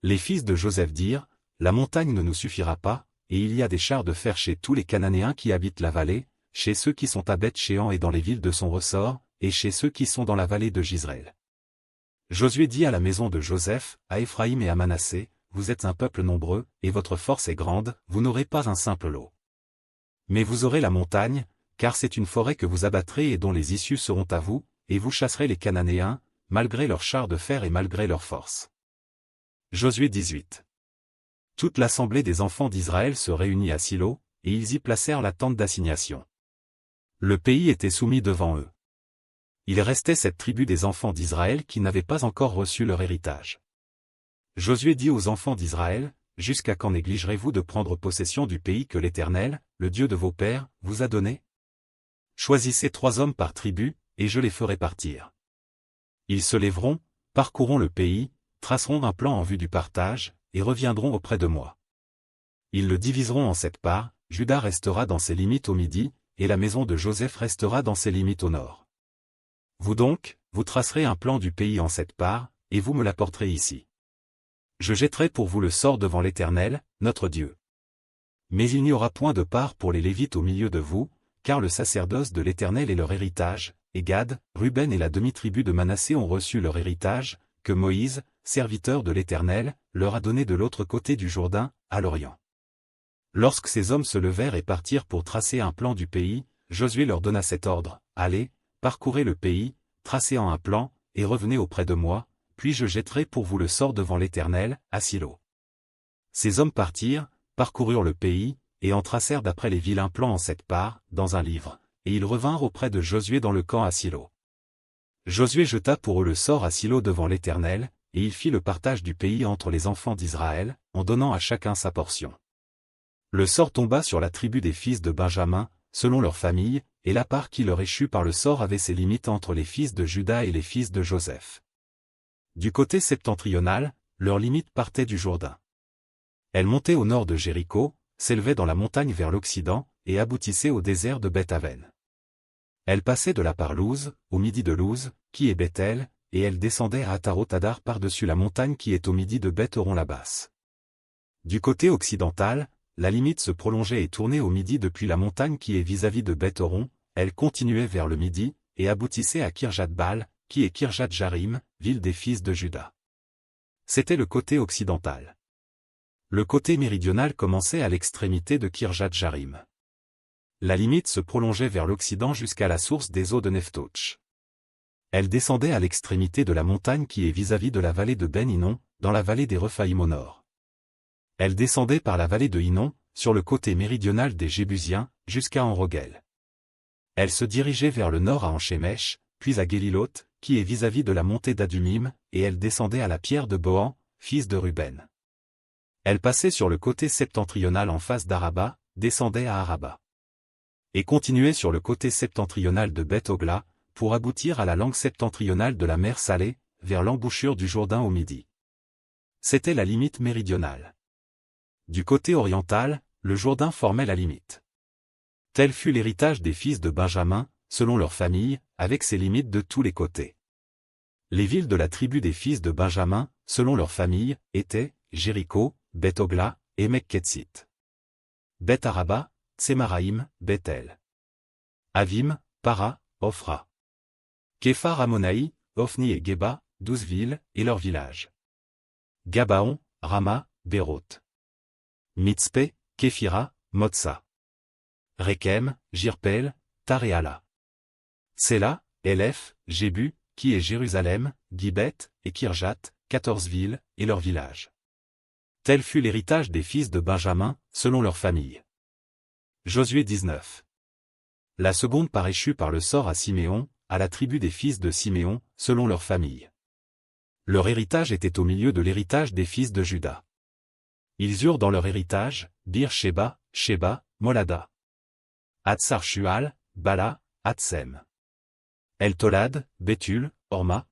Les fils de Joseph dirent, « La montagne ne nous suffira pas, et il y a des chars de fer chez tous les Cananéens qui habitent la vallée, chez ceux qui sont à Beth-Shéan et dans les villes de son ressort, et chez ceux qui sont dans la vallée de Jizreel. » Josué dit à la maison de Joseph, à Éphraïm et à Manassé, « Vous êtes un peuple nombreux, et votre force est grande, vous n'aurez pas un simple lot. Mais vous aurez la montagne, car c'est une forêt que vous abattrez et dont les issues seront à vous, et vous chasserez les Cananéens, malgré leurs chars de fer et malgré leur force. » Josué 18. Toute l'assemblée des enfants d'Israël se réunit à Silo, et ils y placèrent la tente d'assignation. Le pays était soumis devant eux. Il restait cette tribu des enfants d'Israël qui n'avait pas encore reçu leur héritage. Josué dit aux enfants d'Israël, « Jusqu'à quand négligerez-vous de prendre possession du pays que l'Éternel, le Dieu de vos pères, vous a donné? Choisissez 3 hommes par tribu, et je les ferai partir. Ils se lèveront, parcourront le pays, traceront un plan en vue du partage, et reviendront auprès de moi. Ils le diviseront en 7 parts, Juda restera dans ses limites au midi, et la maison de Joseph restera dans ses limites au nord. Vous donc, vous tracerez un plan du pays en 7 parts, et vous me l'apporterez ici. Je jetterai pour vous le sort devant l'Éternel, notre Dieu. Mais il n'y aura point de part pour les Lévites au milieu de vous, car le sacerdoce de l'Éternel est leur héritage, et Gad, Ruben et la demi-tribu de Manassé ont reçu leur héritage, que Moïse, serviteur de l'Éternel, leur a donné de l'autre côté du Jourdain, à l'Orient. » Lorsque ces hommes se levèrent et partirent pour tracer un plan du pays, Josué leur donna cet ordre, « Allez, parcourez le pays, tracez en un plan, et revenez auprès de moi, puis je jetterai pour vous le sort devant l'Éternel, à Silo. » Ces hommes partirent, parcoururent le pays, et en tracèrent d'après les villes un plan en 7 parts, dans un livre, et ils revinrent auprès de Josué dans le camp à Silo. Josué jeta pour eux le sort à Silo devant l'Éternel, et il fit le partage du pays entre les enfants d'Israël, en donnant à chacun sa portion. Le sort tomba sur la tribu des fils de Benjamin, selon leur famille, et la part qui leur échut par le sort avait ses limites entre les fils de Juda et les fils de Joseph. Du côté septentrional, leur limite partait du Jourdain. Elle montait au nord de Jéricho, s'élevait dans la montagne vers l'occident, et aboutissait au désert de Beth-Aven. Elle passait de la part Luz, au midi de Luz, qui est Bethel, et elle descendait à Atarot-Adar par-dessus la montagne qui est au midi de Beth-Horon-la-Basse. Du côté occidental, la limite se prolongeait et tournait au midi depuis la montagne qui est vis-à-vis de Beth-Horon, elle continuait vers le midi, et aboutissait à Kirjat-Baal, qui est Kirjat-Jarim, ville des fils de Juda. C'était le côté occidental. Le côté méridional commençait à l'extrémité de Kirjat-Jarim. La limite se prolongeait vers l'Occident jusqu'à la source des eaux de Neftotch. Elle descendait à l'extrémité de la montagne qui est vis-à-vis de la vallée de Ben Hinnom, dans la vallée des Rephaïm au nord. Elle descendait par la vallée de Hinnom, sur le côté méridional des Jébusiens, jusqu'à Enrogel. Elle se dirigeait vers le nord à Enchemèche, puis à Gélilot, qui est vis-à-vis de la montée d'Adumim, et elle descendait à la pierre de Bohan, fils de Ruben. Elle passait sur le côté septentrional en face d'Araba, descendait à Araba. Et continuait sur le côté septentrional de Beth-Ogla, pour aboutir à la langue septentrionale de la mer Salée, vers l'embouchure du Jourdain au midi. C'était la limite méridionale. Du côté oriental, le Jourdain formait la limite. Tel fut l'héritage des fils de Benjamin, selon leur famille, avec ses limites de tous les côtés. Les villes de la tribu des fils de Benjamin, selon leur famille, étaient Jéricho, Beth-Ogla, et Mekhetsit. Beth-Araba, Tsemaraïm, Bethel. Avim, Para, Ophra. Képhar Ammonaï, Ophni et Geba, 12 villes, et leurs villages. Gabaon, Rama, Béroth. Mitzpé, Képhira, Motsa. Rekem, Jirpel, Taréala. Séla, Élef, Jébu, qui est Jérusalem, Gibet, et Kirjat, 14 villes, et leurs villages. Tel fut l'héritage des fils de Benjamin, selon leur famille. Josué 19. La seconde part échut par le sort à Siméon, à la tribu des fils de Siméon, selon leur famille. Leur héritage était au milieu de l'héritage des fils de Juda. Ils eurent dans leur héritage, Bir-Sheba, Sheba, Molada. Hatsar-Shual, Bala, Hatsem. El-Tolad, Béthul, Orma.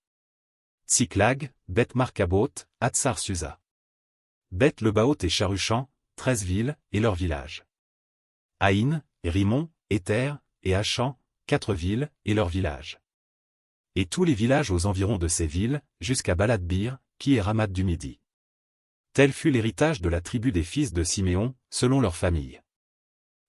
Tsiklag, Beth-Markabot, Hatsar-Susa. Beth-Lebaoth et Charuchan, 13 villes, et leurs villages. Haïn, Rimon, Éther, et Achan, 4 villes, et leurs villages. Et tous les villages aux environs de ces villes, jusqu'à Balat-Bir, qui est Ramat du Midi. Tel fut l'héritage de la tribu des fils de Siméon, selon leur famille.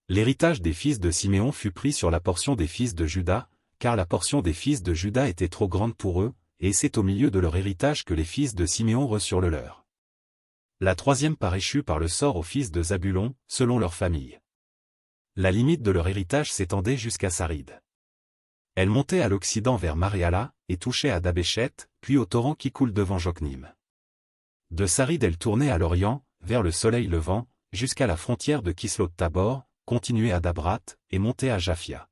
L'héritage des fils de Siméon fut pris sur la portion des fils de Juda, car la portion des fils de Juda était trop grande pour eux, et c'est au milieu de leur héritage que les fils de Siméon reçurent le leur. La troisième part échut par le sort aux fils de Zabulon, selon leur famille. La limite de leur héritage s'étendait jusqu'à Sarid. Elle montait à l'occident vers Maréala, et touchait à Dabéchet, puis au torrent qui coule devant Joknim. De Sarid elle tournait à l'orient, vers le soleil levant, jusqu'à la frontière de Kislot-Tabor, continuait à Dabrat, et montait à Japhia.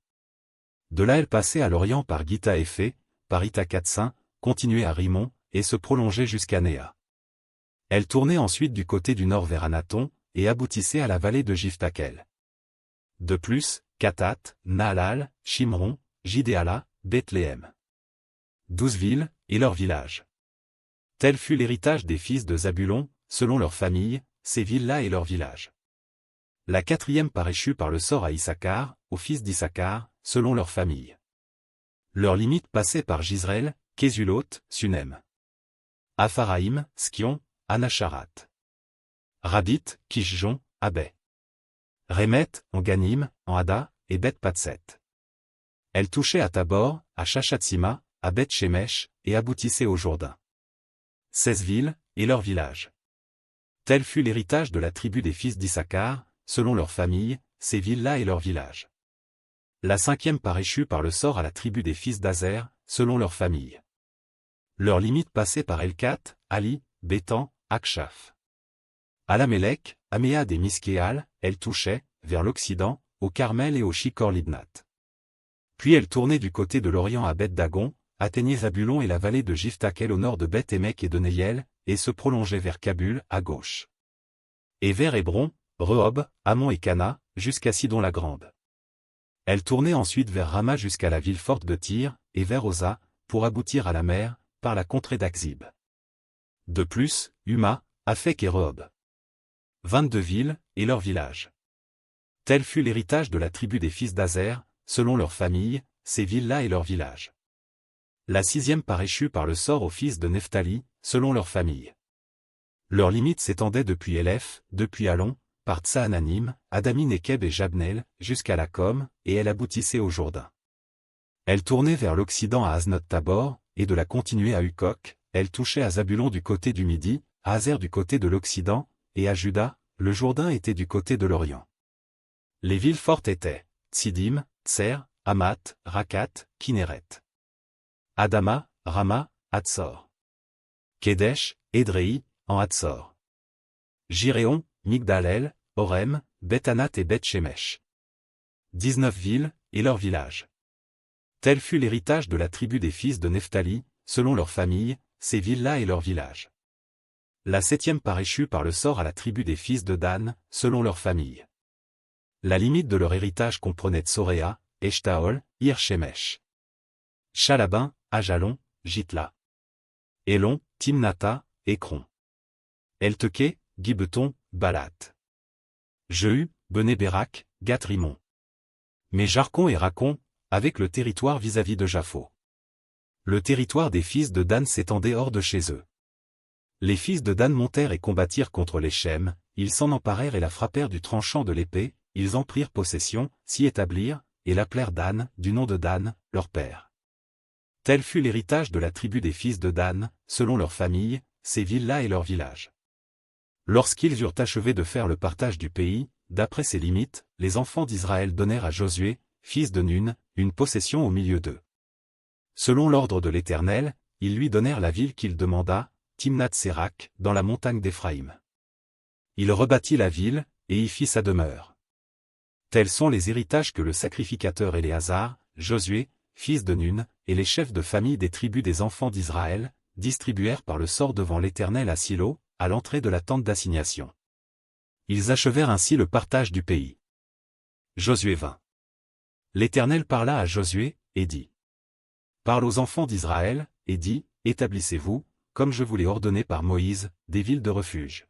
De là elle passait à l'orient par Gita-Éphé, par Ita-Katsin, continuait à Rimon, et se prolongeait jusqu'à Néa. Elle tournait ensuite du côté du nord vers Anaton, et aboutissait à la vallée de Jiftakel. De plus, Katat, Naalal, Shimron, Jidéala, Bethléem. 12 villes, et leurs villages. Tel fut l'héritage des fils de Zabulon, selon leur famille, ces villes-là et leurs villages. La quatrième part échut par le sort à Issachar, aux fils d'Issachar, selon leur famille. Leur limite passait par Gisrel, Késulot, Sunem. Apharaïm, Skion, Anacharat. Rabit, Kishjon, Abé. Rémet, en Ganim, en Hada, et Beth-Patset. Elle touchait à Tabor, à Chachatsima, à Beth-Shemesh, et aboutissait au Jourdain. 16 villes, et leurs villages. Tel fut l'héritage de la tribu des fils d'Issachar, selon leur famille, ces villes-là et leurs villages. La cinquième part échut par le sort à la tribu des fils d'Azer, selon leur famille. Leur limite passait par Elkat, Ali, Bétan, Akshaf. Alamélec, Améad et Miskéal, elle touchait, vers l'Occident, au Carmel et au Shikor-Libnat. Puis elle tournait du côté de l'Orient à Beth-Dagon, atteignait Zabulon et la vallée de Jiftakel au nord de Beth-Émek et de Neyel, et se prolongeait vers Kabul, à gauche. Et vers Hébron, Rehob, Ammon et Cana, jusqu'à Sidon-la-Grande. Elle tournait ensuite vers Rama jusqu'à la ville forte de Tyr, et vers Oza, pour aboutir à la mer, par la contrée d'Akzib. De plus, Huma, Aphek et Rehob. 22 villes, et leurs villages. Tel fut l'héritage de la tribu des fils d'Azer, selon leur famille, ces villes-là et leurs villages. La sixième part échut par le sort aux fils de Nephtali, selon leur famille. Leur limite s'étendait depuis Élef, depuis Alon, par Tsaananim, Adamin Ekeb et Jabnel, jusqu'à la Com, et elle aboutissait au Jourdain. Elle tournait vers l'Occident à Aznot-Tabor, et de la continuer à Hukok, elle touchait à Zabulon du côté du Midi, à Azer du côté de l'Occident, et à Juda, le Jourdain était du côté de l'Orient. Les villes fortes étaient Tsidim, Tser, Hamat, Rakat, Kinéret. Adama, Rama, Hatsor. Kedesh, Édréi, en Hatsor. Giréon, Migdal-El, Horem, Beth-Anat et Beth-Shemesh. 19 villes, et leurs villages. Tel fut l'héritage de la tribu des fils de Nephtali, selon leurs familles, ces villes-là et leurs villages. La 7e part échut par le sort à la tribu des fils de Dan, selon leurs familles. La limite de leur héritage comprenait Tsoréa, Eshtaol, Ir-Shemesh. Chalabin, Ajalon, Jitla. Elon, Timnata, Écron. Elteké, Gibeton, Balat. Jehu, Bené-Bérak, Gath-Rimon. Mais Jarkon et Rakon, avec le territoire vis-à-vis de Japho. Le territoire des fils de Dan s'étendait hors de chez eux. Les fils de Dan montèrent et combattirent contre les Shem, ils s'en emparèrent et la frappèrent du tranchant de l'épée, ils en prirent possession, s'y établirent, et l'appelèrent Dan, du nom de Dan, leur père. Tel fut l'héritage de la tribu des fils de Dan, selon leurs familles, ces villes-là et leurs villages. Lorsqu'ils eurent achevé de faire le partage du pays, d'après ses limites, les enfants d'Israël donnèrent à Josué, fils de Nun, une possession au milieu d'eux. Selon l'ordre de l'Éternel, ils lui donnèrent la ville qu'il demanda, Timnath-Sérak, dans la montagne d'Éphraïm. Il rebâtit la ville, et y fit sa demeure. Tels sont les héritages que le sacrificateur Éléazar, Josué, fils de Nun, et les chefs de famille des tribus des enfants d'Israël, distribuèrent par le sort devant l'Éternel à Silo, à l'entrée de la tente d'assignation. Ils achevèrent ainsi le partage du pays. Josué 20. L'Éternel parla à Josué, et dit. Parle aux enfants d'Israël, et dit, établissez-vous, comme je vous l'ai ordonné par Moïse, des villes de refuge.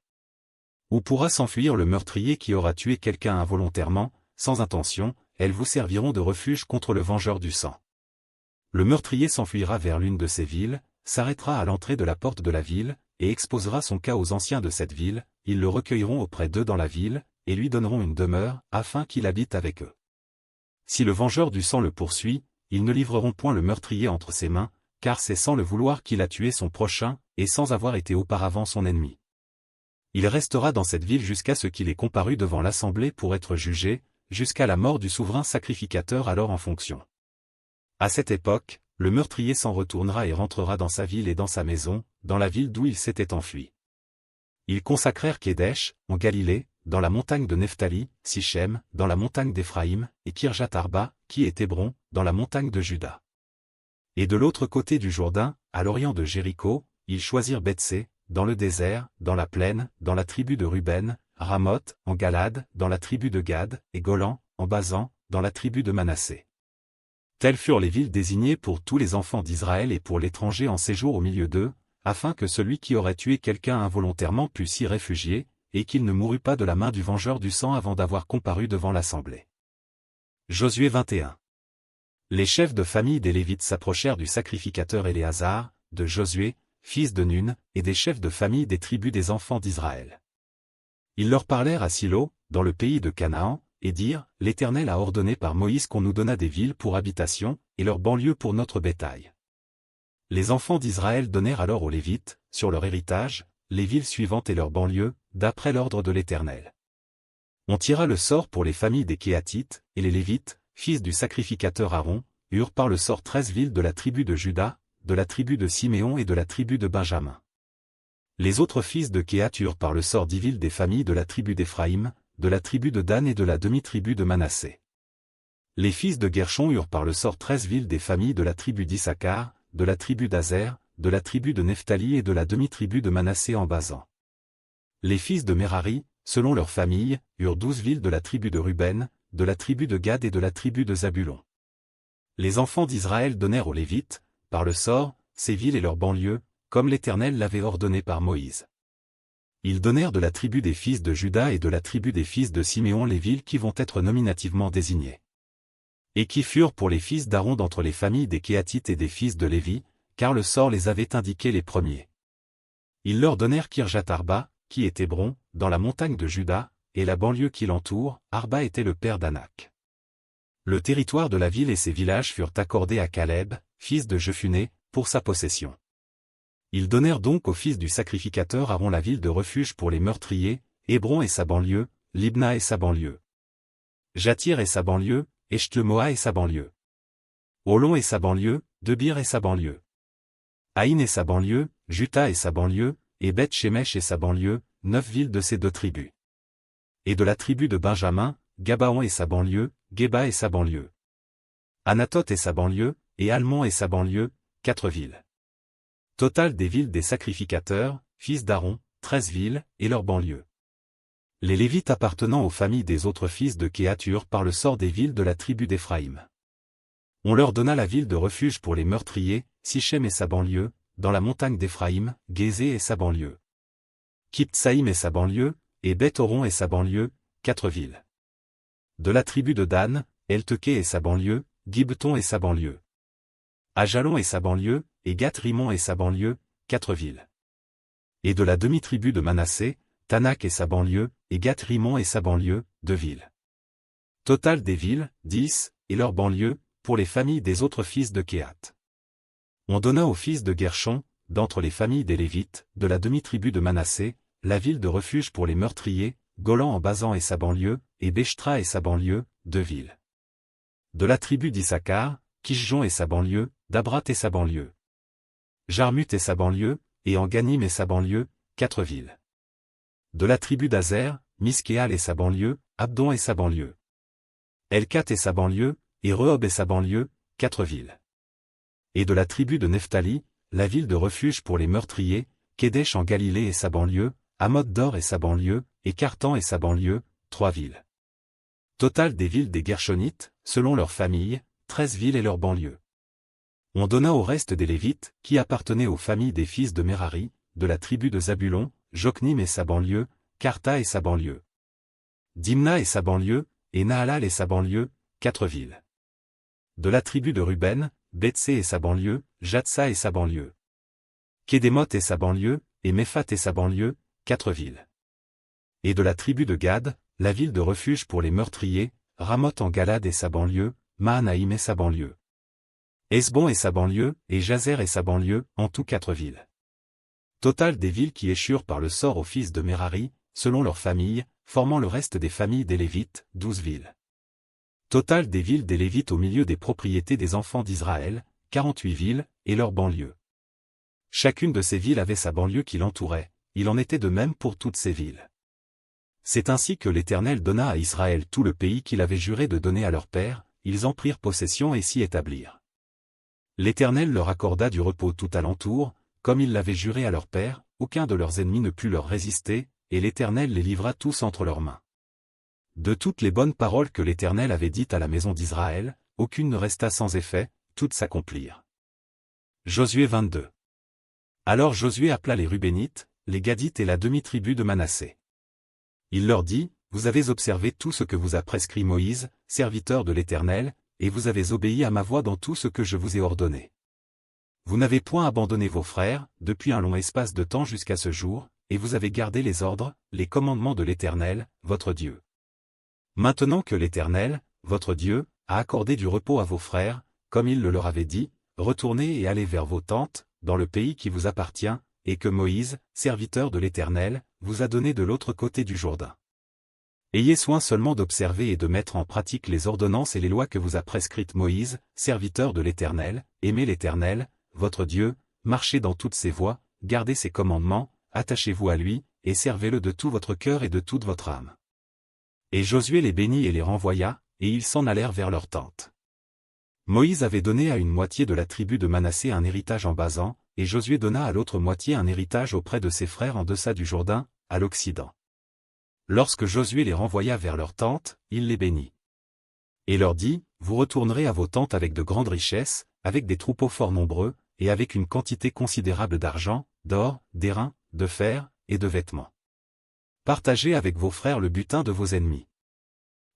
Où pourra s'enfuir le meurtrier qui aura tué quelqu'un involontairement, sans intention, elles vous serviront de refuge contre le vengeur du sang. Le meurtrier s'enfuira vers l'une de ces villes, s'arrêtera à l'entrée de la porte de la ville, et exposera son cas aux anciens de cette ville, ils le recueilleront auprès d'eux dans la ville, et lui donneront une demeure, afin qu'il habite avec eux. Si le vengeur du sang le poursuit, ils ne livreront point le meurtrier entre ses mains, car c'est sans le vouloir qu'il a tué son prochain, et sans avoir été auparavant son ennemi. Il restera dans cette ville jusqu'à ce qu'il ait comparu devant l'assemblée pour être jugé, jusqu'à la mort du souverain sacrificateur alors en fonction. À cette époque, le meurtrier s'en retournera et rentrera dans sa ville et dans sa maison, dans la ville d'où il s'était enfui. Ils consacrèrent Kédesh, en Galilée, dans la montagne de Nephtali, Sichem, dans la montagne d'Éphraïm, et Kirjat-Arba, qui est Hébron, dans la montagne de Juda. Et de l'autre côté du Jourdain, à l'orient de Jéricho, ils choisirent Bethsé, dans le désert, dans la plaine, dans la tribu de Ruben, Ramoth, en Galade, dans la tribu de Gad, et Golan, en Basan, dans la tribu de Manassé. Telles furent les villes désignées pour tous les enfants d'Israël et pour l'étranger en séjour au milieu d'eux, afin que celui qui aurait tué quelqu'un involontairement pût s'y réfugier, et qu'il ne mourût pas de la main du vengeur du sang avant d'avoir comparu devant l'assemblée. Josué 21. Les chefs de famille des Lévites s'approchèrent du sacrificateur Éléazar, de Josué, fils de Nun, et des chefs de famille des tribus des enfants d'Israël. Ils leur parlèrent à Silo, dans le pays de Canaan, et dirent, l'Éternel a ordonné par Moïse qu'on nous donnât des villes pour habitation, et leurs banlieues pour notre bétail. Les enfants d'Israël donnèrent alors aux Lévites, sur leur héritage, les villes suivantes et leurs banlieues, d'après l'ordre de l'Éternel. On tira le sort pour les familles des Kéatites, et les Lévites, fils du sacrificateur Aaron, eurent par le sort 13 villes de la tribu de Juda, de la tribu de Siméon et de la tribu de Benjamin. Les autres fils de Kéhat eurent par le sort 10 villes des familles de la tribu d'Éphraïm, de la tribu de Dan et de la demi-tribu de Manassé. Les fils de Guershon eurent par le sort 13 villes des familles de la tribu d'Issachar, de la tribu d'Azer, de la tribu de Nephtali et de la demi-tribu de Manassé en Basan. Les fils de Merari, selon leurs familles, eurent 12 villes de la tribu de Ruben, de la tribu de Gad et de la tribu de Zabulon. Les enfants d'Israël donnèrent aux Lévites, par le sort, ces villes et leurs banlieues, comme l'Éternel l'avait ordonné par Moïse. Ils donnèrent de la tribu des fils de Juda et de la tribu des fils de Siméon les villes qui vont être nominativement désignées. Et qui furent pour les fils d'Aaron d'entre les familles des Kéatites et des fils de Lévi, car le sort les avait indiqués les premiers. Ils leur donnèrent Kirjat-Arba, qui est Hébron, dans la montagne de Juda, et la banlieue qui l'entoure, Arba était le père d'Anak. Le territoire de la ville et ses villages furent accordés à Caleb, fils de Jephuné, pour sa possession. Ils donnèrent donc aux fils du sacrificateur Aaron la ville de refuge pour les meurtriers, Hébron et sa banlieue, Libna et sa banlieue. Jatir et sa banlieue, Eshtlemoa et sa banlieue. Olon et sa banlieue, Debir et sa banlieue. Aïn et sa banlieue, Juta et sa banlieue, et Beth Shemesh et sa banlieue, 9 villes de ces 2 tribus. Et de la tribu de Benjamin, Gabaon et sa banlieue, Geba et sa banlieue. Anatot et sa banlieue, et Almon et sa banlieue, 4 villes. Total des villes des sacrificateurs, fils d'Aaron, 13 villes, et leurs banlieues. Les Lévites appartenant aux familles des autres fils de Kehath eurent par le sort des villes de la tribu d'Éphraïm. On leur donna la ville de refuge pour les meurtriers, Sichem et sa banlieue, dans la montagne d'Éphraïm, Gézé et sa banlieue. Kiptsaïm et sa banlieue, et Beth-Horon et sa banlieue, 4 villes. De la tribu de Dan, Elteké et sa banlieue, Gibbeton et sa banlieue. Ajalon et sa banlieue, et Gath-Rimon et sa banlieue, 4 villes. Et de la demi-tribu de Manassé, Tanak et sa banlieue, et Gath-Rimon et sa banlieue, 2 villes. Total des villes, 10, et leurs banlieues, pour les familles des autres fils de Kehath. On donna aux fils de Guershon, d'entre les familles des Lévites, de la demi-tribu de Manassé, la ville de refuge pour les meurtriers, Golan en Basan et sa banlieue, et Béchtra et sa banlieue, 2 villes. De la tribu d'Issachar, Kishjon et sa banlieue, Dabrat et sa banlieue. Jarmut et sa banlieue, et Anganim et sa banlieue, 4 villes. De la tribu d'Azer, Miskéal et sa banlieue, Abdon et sa banlieue. Elkat et sa banlieue, et Rehob et sa banlieue, 4 villes. Et de la tribu de Nephtali, la ville de refuge pour les meurtriers, Kédesh en Galilée et sa banlieue, Hamot-Dor et sa banlieue, et Cartan et sa banlieue, 3 villes. Total des villes des Gershonites, selon leurs familles, 13 villes et leurs banlieues. On donna au reste des Lévites, qui appartenaient aux familles des fils de Merari, de la tribu de Zabulon, Joknim et sa banlieue, Karta et sa banlieue. Dimna et sa banlieue, et Nahalal et sa banlieue, 4 villes. De la tribu de Ruben, Betsé et sa banlieue, Jatsa et sa banlieue. Kédémoth et sa banlieue, et Méphat et sa banlieue, 4 villes. Et de la tribu de Gad, la ville de refuge pour les meurtriers, Ramoth en Galad et sa banlieue, Mahanaïm et sa banlieue. Hesbon et sa banlieue, et Jazer et sa banlieue, en tout 4 villes. Total des villes qui échurent par le sort aux fils de Merari, selon leurs familles, formant le reste des familles des Lévites, 12 villes. Total des villes des Lévites au milieu des propriétés des enfants d'Israël, 48 villes, et leurs banlieues. Chacune de ces villes avait sa banlieue qui l'entourait, il en était de même pour toutes ces villes. C'est ainsi que l'Éternel donna à Israël tout le pays qu'il avait juré de donner à leur père, ils en prirent possession et s'y établirent. L'Éternel leur accorda du repos tout alentour, comme il l'avait juré à leur père, aucun de leurs ennemis ne put leur résister, et l'Éternel les livra tous entre leurs mains. De toutes les bonnes paroles que l'Éternel avait dites à la maison d'Israël, aucune ne resta sans effet, toutes s'accomplirent. Josué 22. Alors Josué appela les Rubénites, les Gadites et la demi-tribu de Manassé. Il leur dit, vous avez observé tout ce que vous a prescrit Moïse, serviteur de l'Éternel, et vous avez obéi à ma voix dans tout ce que je vous ai ordonné. Vous n'avez point abandonné vos frères, depuis un long espace de temps jusqu'à ce jour, et vous avez gardé les ordres, les commandements de l'Éternel, votre Dieu. Maintenant que l'Éternel, votre Dieu, a accordé du repos à vos frères, comme il le leur avait dit, retournez et allez vers vos tentes, dans le pays qui vous appartient, et que Moïse, serviteur de l'Éternel, vous a donné de l'autre côté du Jourdain. Ayez soin seulement d'observer et de mettre en pratique les ordonnances et les lois que vous a prescrites Moïse, serviteur de l'Éternel, aimez l'Éternel, votre Dieu, marchez dans toutes ses voies, gardez ses commandements, attachez-vous à lui, et servez-le de tout votre cœur et de toute votre âme. Et Josué les bénit et les renvoya, et ils s'en allèrent vers leur tente. Moïse avait donné à une moitié de la tribu de Manassé un héritage en Basan, et Josué donna à l'autre moitié un héritage auprès de ses frères en deçà du Jourdain, à l'Occident. Lorsque Josué les renvoya vers leur tente, il les bénit. Et leur dit, vous retournerez à vos tentes avec de grandes richesses, avec des troupeaux fort nombreux, et avec une quantité considérable d'argent, d'or, d'airain, de fer, et de vêtements. Partagez avec vos frères le butin de vos ennemis.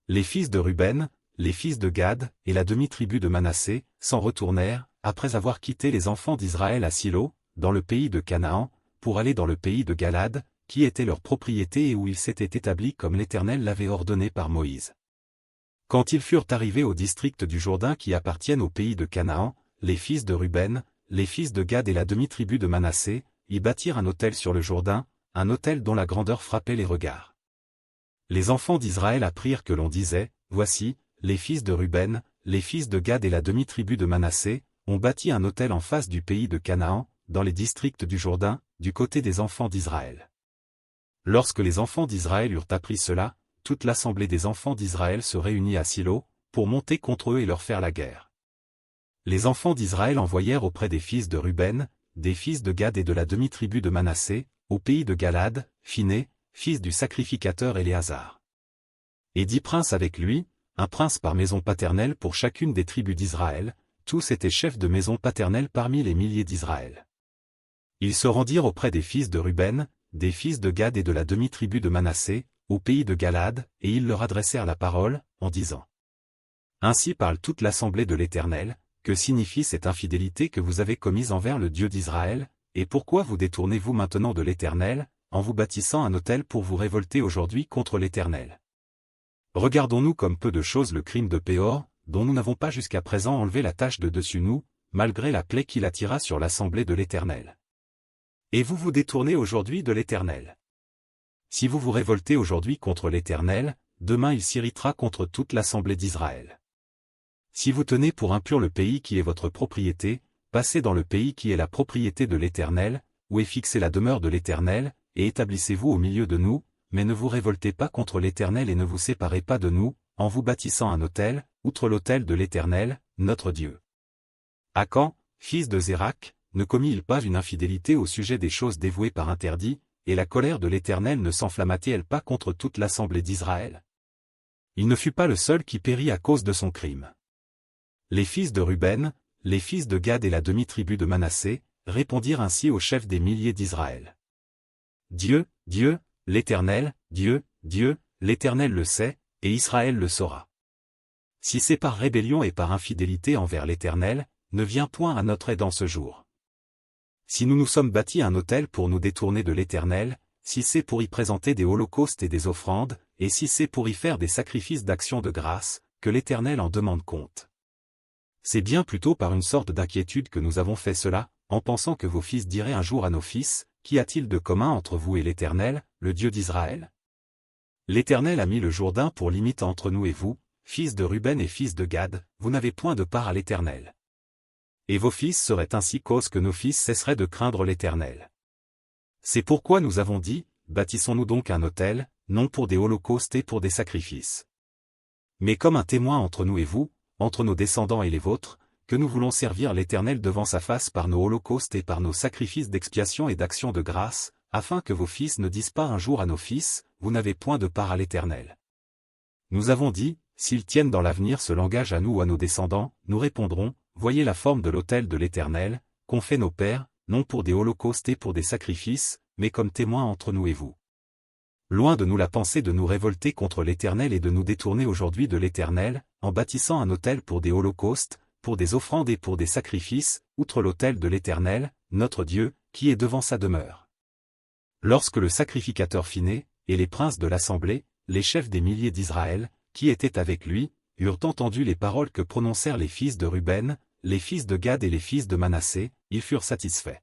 Les fils de Ruben, les fils de Gad, et la demi-tribu de Manassé, s'en retournèrent, après avoir quitté les enfants d'Israël à Silo, dans le pays de Canaan, pour aller dans le pays de Galad, qui était leur propriété et où ils s'étaient établis comme l'Éternel l'avait ordonné par Moïse. Quand ils furent arrivés au district du Jourdain qui appartiennent au pays de Canaan, les fils de Ruben, les fils de Gad et la demi-tribu de Manassé, y bâtirent un autel sur le Jourdain, un autel dont la grandeur frappait les regards. Les enfants d'Israël apprirent que l'on disait, voici, les fils de Ruben, les fils de Gad et la demi-tribu de Manassé, ont bâti un autel en face du pays de Canaan, dans les districts du Jourdain, du côté des enfants d'Israël. Lorsque les enfants d'Israël eurent appris cela, toute l'assemblée des enfants d'Israël se réunit à Silo, pour monter contre eux et leur faire la guerre. Les enfants d'Israël envoyèrent auprès des fils de Ruben, des fils de Gad et de la demi-tribu de Manassé, au pays de Galad, Phiné, fils du sacrificateur Éléazar. Et 10 princes avec lui, un prince par maison paternelle pour chacune des tribus d'Israël, tous étaient chefs de maison paternelle parmi les milliers d'Israël. Ils se rendirent auprès des fils de Ruben, des fils de Gad et de la demi-tribu de Manassé, au pays de Galad, et ils leur adressèrent la parole, en disant: Ainsi parle toute l'assemblée de l'Éternel, que signifie cette infidélité que vous avez commise envers le Dieu d'Israël, et pourquoi vous détournez-vous maintenant de l'Éternel, en vous bâtissant un autel pour vous révolter aujourd'hui contre l'Éternel? Regardons-nous comme peu de choses le crime de Péor, dont nous n'avons pas jusqu'à présent enlevé la tache de dessus nous, malgré la plaie qu'il attira sur l'assemblée de l'Éternel. Et vous vous détournez aujourd'hui de l'Éternel. Si vous vous révoltez aujourd'hui contre l'Éternel, demain il s'irritera contre toute l'assemblée d'Israël. Si vous tenez pour impur le pays qui est votre propriété, passez dans le pays qui est la propriété de l'Éternel, où est fixée la demeure de l'Éternel, et établissez-vous au milieu de nous, mais ne vous révoltez pas contre l'Éternel et ne vous séparez pas de nous, en vous bâtissant un autel, outre l'autel de l'Éternel, notre Dieu. Akan, fils de Zérak, ne commit-il pas une infidélité au sujet des choses dévouées par interdit, et la colère de l'Éternel ne s'enflamma-t-elle pas contre toute l'assemblée d'Israël? Il ne fut pas le seul qui périt à cause de son crime. Les fils de Ruben, les fils de Gad et la demi-tribu de Manassé, répondirent ainsi au chef des milliers d'Israël. Dieu, Dieu, l'Éternel, Dieu, Dieu, l'Éternel le sait, et Israël le saura. Si c'est par rébellion et par infidélité envers l'Éternel, ne viens point à notre aide en ce jour. Si nous nous sommes bâtis un autel pour nous détourner de l'Éternel, si c'est pour y présenter des holocaustes et des offrandes, et si c'est pour y faire des sacrifices d'action de grâce, que l'Éternel en demande compte. C'est bien plutôt par une sorte d'inquiétude que nous avons fait cela, en pensant que vos fils diraient un jour à nos fils, qu'y a-t-il de commun entre vous et l'Éternel, le Dieu d'Israël? L'Éternel a mis le Jourdain pour limite entre nous et vous, fils de Ruben et fils de Gad, vous n'avez point de part à l'Éternel. Et vos fils seraient ainsi cause que nos fils cesseraient de craindre l'Éternel. C'est pourquoi nous avons dit, bâtissons-nous donc un autel, non pour des holocaustes et pour des sacrifices. Mais comme un témoin entre nous et vous, entre nos descendants et les vôtres, que nous voulons servir l'Éternel devant sa face par nos holocaustes et par nos sacrifices d'expiation et d'action de grâce, afin que vos fils ne disent pas un jour à nos fils, vous n'avez point de part à l'Éternel. Nous avons dit, s'ils tiennent dans l'avenir ce langage à nous ou à nos descendants, nous répondrons, voyez la forme de l'autel de l'Éternel, qu'ont fait nos pères, non pour des holocaustes et pour des sacrifices, mais comme témoins entre nous et vous. Loin de nous la pensée de nous révolter contre l'Éternel et de nous détourner aujourd'hui de l'Éternel, en bâtissant un autel pour des holocaustes, pour des offrandes et pour des sacrifices, outre l'autel de l'Éternel, notre Dieu, qui est devant sa demeure. Lorsque le sacrificateur Phiné, et les princes de l'assemblée, les chefs des milliers d'Israël, qui étaient avec lui, eurent entendu les paroles que prononcèrent les fils de Ruben, les fils de Gad et les fils de Manassé, ils furent satisfaits.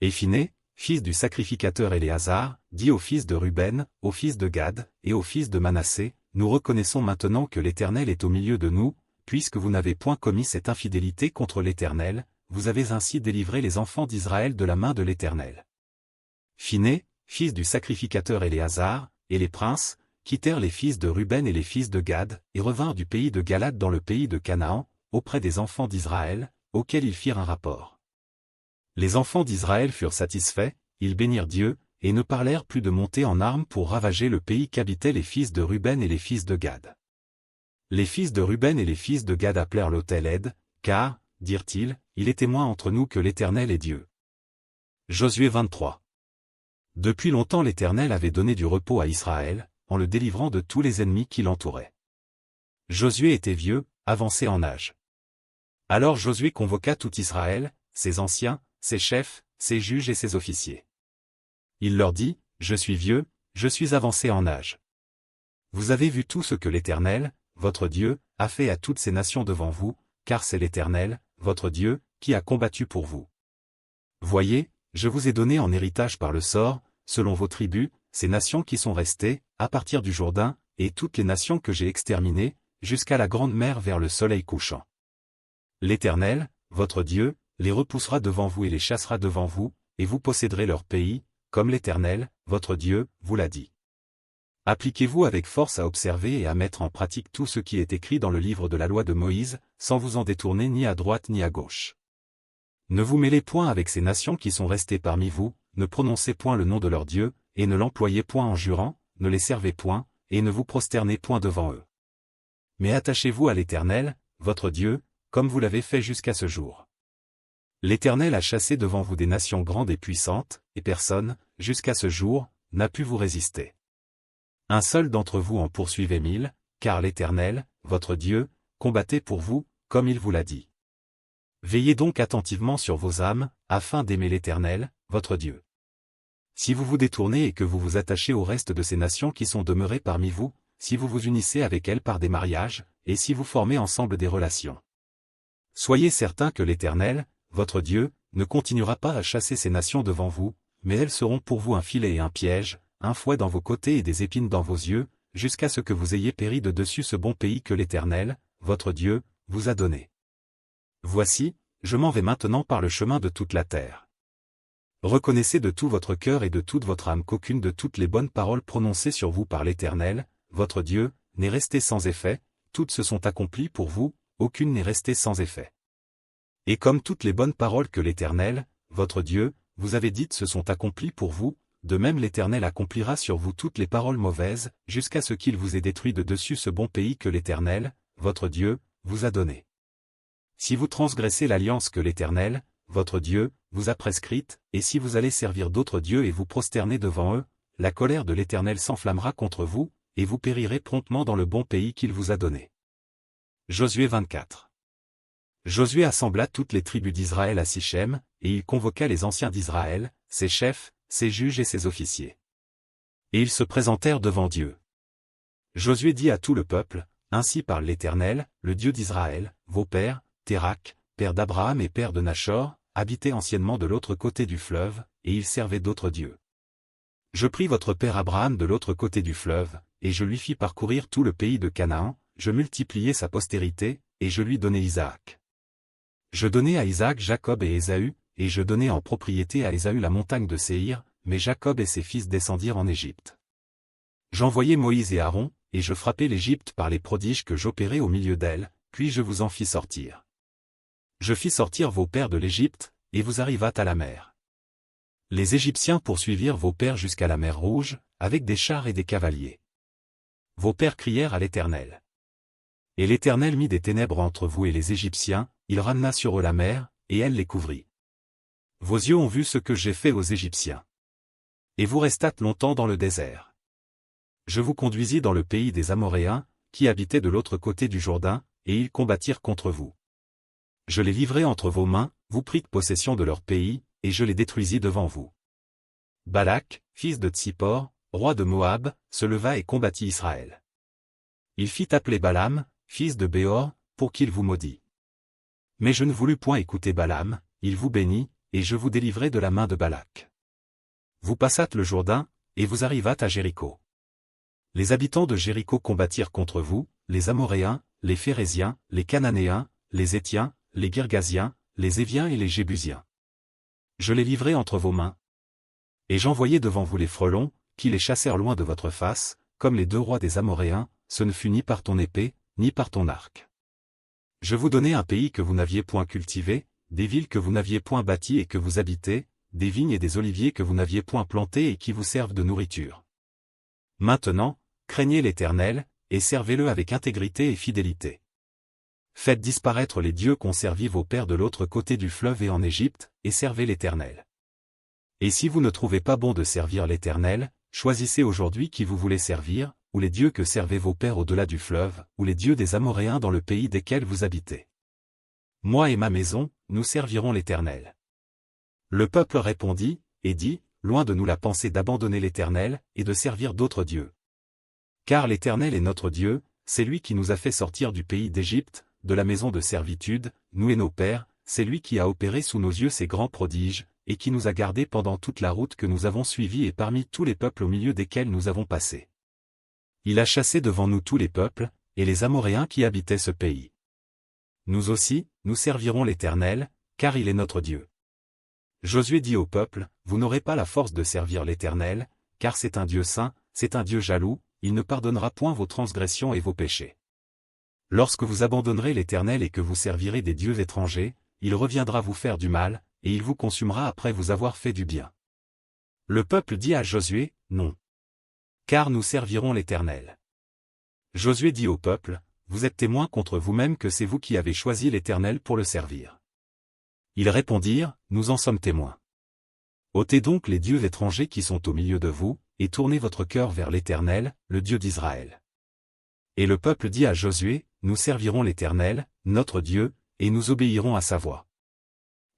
Et Phiné, fils du sacrificateur Éléazar, dit aux fils de Ruben, aux fils de Gad, et aux fils de Manassé, nous reconnaissons maintenant que l'Éternel est au milieu de nous, puisque vous n'avez point commis cette infidélité contre l'Éternel, vous avez ainsi délivré les enfants d'Israël de la main de l'Éternel. Phiné, fils du sacrificateur Éléazar, et les princes, quittèrent les fils de Ruben et les fils de Gad, et revinrent du pays de Galad dans le pays de Canaan, auprès des enfants d'Israël, auxquels ils firent un rapport. Les enfants d'Israël furent satisfaits, ils bénirent Dieu, et ne parlèrent plus de monter en armes pour ravager le pays qu'habitaient les fils de Ruben et les fils de Gad. Les fils de Ruben et les fils de Gad appelèrent l'autel Aide, car, dirent-ils, il est témoin entre nous que l'Éternel est Dieu. Josué 23. Depuis longtemps l'Éternel avait donné du repos à Israël, en le délivrant de tous les ennemis qui l'entouraient. Josué était vieux, avancé en âge. Alors Josué convoqua tout Israël, ses anciens, ses chefs, ses juges et ses officiers. Il leur dit, je suis vieux, je suis avancé en âge. Vous avez vu tout ce que l'Éternel, votre Dieu, a fait à toutes ces nations devant vous, car c'est l'Éternel, votre Dieu, qui a combattu pour vous. Voyez, je vous ai donné en héritage par le sort, selon vos tribus, ces nations qui sont restées, à partir du Jourdain, et toutes les nations que j'ai exterminées, jusqu'à la grande mer vers le soleil couchant. L'Éternel, votre Dieu, les repoussera devant vous et les chassera devant vous, et vous posséderez leur pays, comme l'Éternel, votre Dieu, vous l'a dit. Appliquez-vous avec force à observer et à mettre en pratique tout ce qui est écrit dans le livre de la loi de Moïse, sans vous en détourner ni à droite ni à gauche. Ne vous mêlez point avec ces nations qui sont restées parmi vous, ne prononcez point le nom de leur Dieu, et ne l'employez point en jurant, ne les servez point, et ne vous prosternez point devant eux. Mais attachez-vous à l'Éternel, votre Dieu, comme vous l'avez fait jusqu'à ce jour. L'Éternel a chassé devant vous des nations grandes et puissantes, et personne, jusqu'à ce jour, n'a pu vous résister. Un seul d'entre vous en poursuivait 1000, car l'Éternel, votre Dieu, combattait pour vous, comme il vous l'a dit. Veillez donc attentivement sur vos âmes, afin d'aimer l'Éternel, votre Dieu. Si vous vous détournez et que vous vous attachez au reste de ces nations qui sont demeurées parmi vous, si vous vous unissez avec elles par des mariages, et si vous formez ensemble des relations. Soyez certains que l'Éternel, votre Dieu, ne continuera pas à chasser ces nations devant vous, mais elles seront pour vous un filet et un piège, un fouet dans vos côtés et des épines dans vos yeux, jusqu'à ce que vous ayez péri de dessus ce bon pays que l'Éternel, votre Dieu, vous a donné. Voici, je m'en vais maintenant par le chemin de toute la terre. Reconnaissez de tout votre cœur et de toute votre âme qu'aucune de toutes les bonnes paroles prononcées sur vous par l'Éternel, votre Dieu, n'est restée sans effet, toutes se sont accomplies pour vous, aucune n'est restée sans effet. Et comme toutes les bonnes paroles que l'Éternel, votre Dieu, vous avez dites se sont accomplies pour vous, de même l'Éternel accomplira sur vous toutes les paroles mauvaises, jusqu'à ce qu'il vous ait détruit de dessus ce bon pays que l'Éternel, votre Dieu, vous a donné. Si vous transgressez l'alliance que l'Éternel, votre Dieu, vous a prescrite, et si vous allez servir d'autres dieux et vous prosterner devant eux, la colère de l'Éternel s'enflammera contre vous, et vous périrez promptement dans le bon pays qu'il vous a donné. Josué 24. Josué assembla toutes les tribus d'Israël à Sichem, et il convoqua les anciens d'Israël, ses chefs, ses juges et ses officiers. Et ils se présentèrent devant Dieu. Josué dit à tout le peuple, ainsi parle l'Éternel, le Dieu d'Israël, vos pères, Térakh, père d'Abraham et père de Nachor, habitaient anciennement de l'autre côté du fleuve, et ils servaient d'autres dieux. Je pris votre père Abraham de l'autre côté du fleuve, et je lui fis parcourir tout le pays de Canaan, je multipliai sa postérité, et je lui donnai Isaac. Je donnai à Isaac Jacob et Ésaü, et je donnai en propriété à Ésaü la montagne de Séhir, mais Jacob et ses fils descendirent en Égypte. J'envoyai Moïse et Aaron, et je frappai l'Égypte par les prodiges que j'opérai au milieu d'elle, puis je vous en fis sortir. Je fis sortir vos pères de l'Égypte, et vous arrivâtes à la mer. Les Égyptiens poursuivirent vos pères jusqu'à la mer Rouge, avec des chars et des cavaliers. Vos pères crièrent à l'Éternel. Et l'Éternel mit des ténèbres entre vous et les Égyptiens, il ramena sur eux la mer, et elle les couvrit. Vos yeux ont vu ce que j'ai fait aux Égyptiens. Et vous restâtes longtemps dans le désert. Je vous conduisis dans le pays des Amoréens, qui habitaient de l'autre côté du Jourdain, et ils combattirent contre vous. Je les livrai entre vos mains, vous prîtes possession de leur pays, et je les détruisis devant vous. Balak, fils de Tsippor, roi de Moab, se leva et combattit Israël. Il fit appeler Balaam, fils de Béor, pour qu'il vous maudît. Mais je ne voulus point écouter Balaam, il vous bénit, et je vous délivrai de la main de Balak. Vous passâtes le Jourdain, et vous arrivâtes à Jéricho. Les habitants de Jéricho combattirent contre vous, les Amoréens, les Phéréziens, les Cananéens, les Hétiens, les Girgasiens, les Éviens et les Jébusiens. Je les livrai entre vos mains. Et j'envoyai devant vous les frelons, qui les chassèrent loin de votre face, comme les 2 rois des Amoréens, ce ne fut ni par ton épée, ni par ton arc. Je vous donnai un pays que vous n'aviez point cultivé, des villes que vous n'aviez point bâties et que vous habitez, des vignes et des oliviers que vous n'aviez point plantés et qui vous servent de nourriture. Maintenant, craignez l'Éternel, et servez-le avec intégrité et fidélité. Faites disparaître les dieux qu'ont servi vos pères de l'autre côté du fleuve et en Égypte, et servez l'Éternel. Et si vous ne trouvez pas bon de servir l'Éternel, choisissez aujourd'hui qui vous voulez servir, ou les dieux que servaient vos pères au-delà du fleuve, ou les dieux des Amoréens dans le pays desquels vous habitez. Moi et ma maison, nous servirons l'Éternel. Le peuple répondit, et dit, loin de nous la pensée d'abandonner l'Éternel, et de servir d'autres dieux. Car l'Éternel est notre Dieu, c'est lui qui nous a fait sortir du pays d'Égypte, de la maison de servitude, nous et nos pères, c'est lui qui a opéré sous nos yeux ces grands prodiges, et qui nous a gardés pendant toute la route que nous avons suivie et parmi tous les peuples au milieu desquels nous avons passé. Il a chassé devant nous tous les peuples, et les Amoréens qui habitaient ce pays. Nous aussi, nous servirons l'Éternel, car il est notre Dieu. Josué dit au peuple, vous n'aurez pas la force de servir l'Éternel, car c'est un Dieu saint, c'est un Dieu jaloux, il ne pardonnera point vos transgressions et vos péchés. Lorsque vous abandonnerez l'Éternel et que vous servirez des dieux étrangers, il reviendra vous faire du mal, et il vous consumera après vous avoir fait du bien. Le peuple dit à Josué, non. Car nous servirons l'Éternel. Josué dit au peuple, vous êtes témoins contre vous-même que c'est vous qui avez choisi l'Éternel pour le servir. Ils répondirent, nous en sommes témoins. Ôtez donc les dieux étrangers qui sont au milieu de vous, et tournez votre cœur vers l'Éternel, le Dieu d'Israël. Et le peuple dit à Josué, nous servirons l'Éternel, notre Dieu, et nous obéirons à sa voix.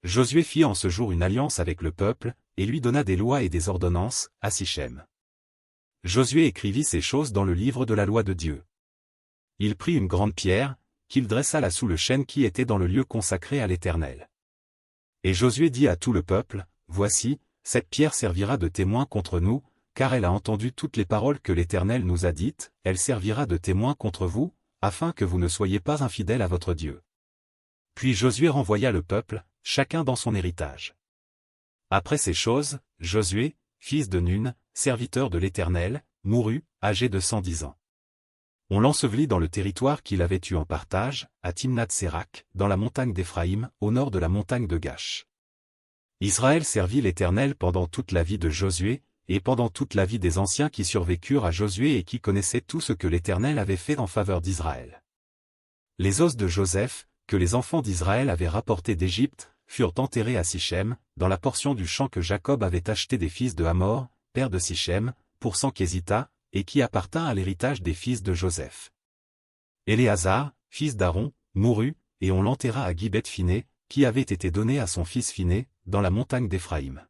Josué fit en ce jour une alliance avec le peuple, et lui donna des lois et des ordonnances, à Sichem. Josué écrivit ces choses dans le livre de la loi de Dieu. Il prit une grande pierre, qu'il dressa là sous le chêne qui était dans le lieu consacré à l'Éternel. Et Josué dit à tout le peuple, voici, cette pierre servira de témoin contre nous, car elle a entendu toutes les paroles que l'Éternel nous a dites, elle servira de témoin contre vous, afin que vous ne soyez pas infidèles à votre Dieu. Puis Josué renvoya le peuple, chacun dans son héritage. Après ces choses, Josué, fils de Nun, serviteur de l'Éternel, mourut, âgé de 110 ans. On l'ensevelit dans le territoire qu'il avait eu en partage, à Timnath-Sérak, dans la montagne d'Éphraïm, au nord de la montagne de Gash. Israël servit l'Éternel pendant toute la vie de Josué, et pendant toute la vie des anciens qui survécurent à Josué et qui connaissaient tout ce que l'Éternel avait fait en faveur d'Israël. Les os de Joseph, que les enfants d'Israël avaient rapportés d'Égypte, furent enterrés à Sichem, dans la portion du champ que Jacob avait acheté des fils de Hamor, père de Sichem, pour 100 késitas, et qui appartint à l'héritage des fils de Joseph. Éléazar, fils d'Aaron, mourut, et on l'enterra à Gibeth Phiné, qui avait été donné à son fils Phiné, dans la montagne d'Éphraïm.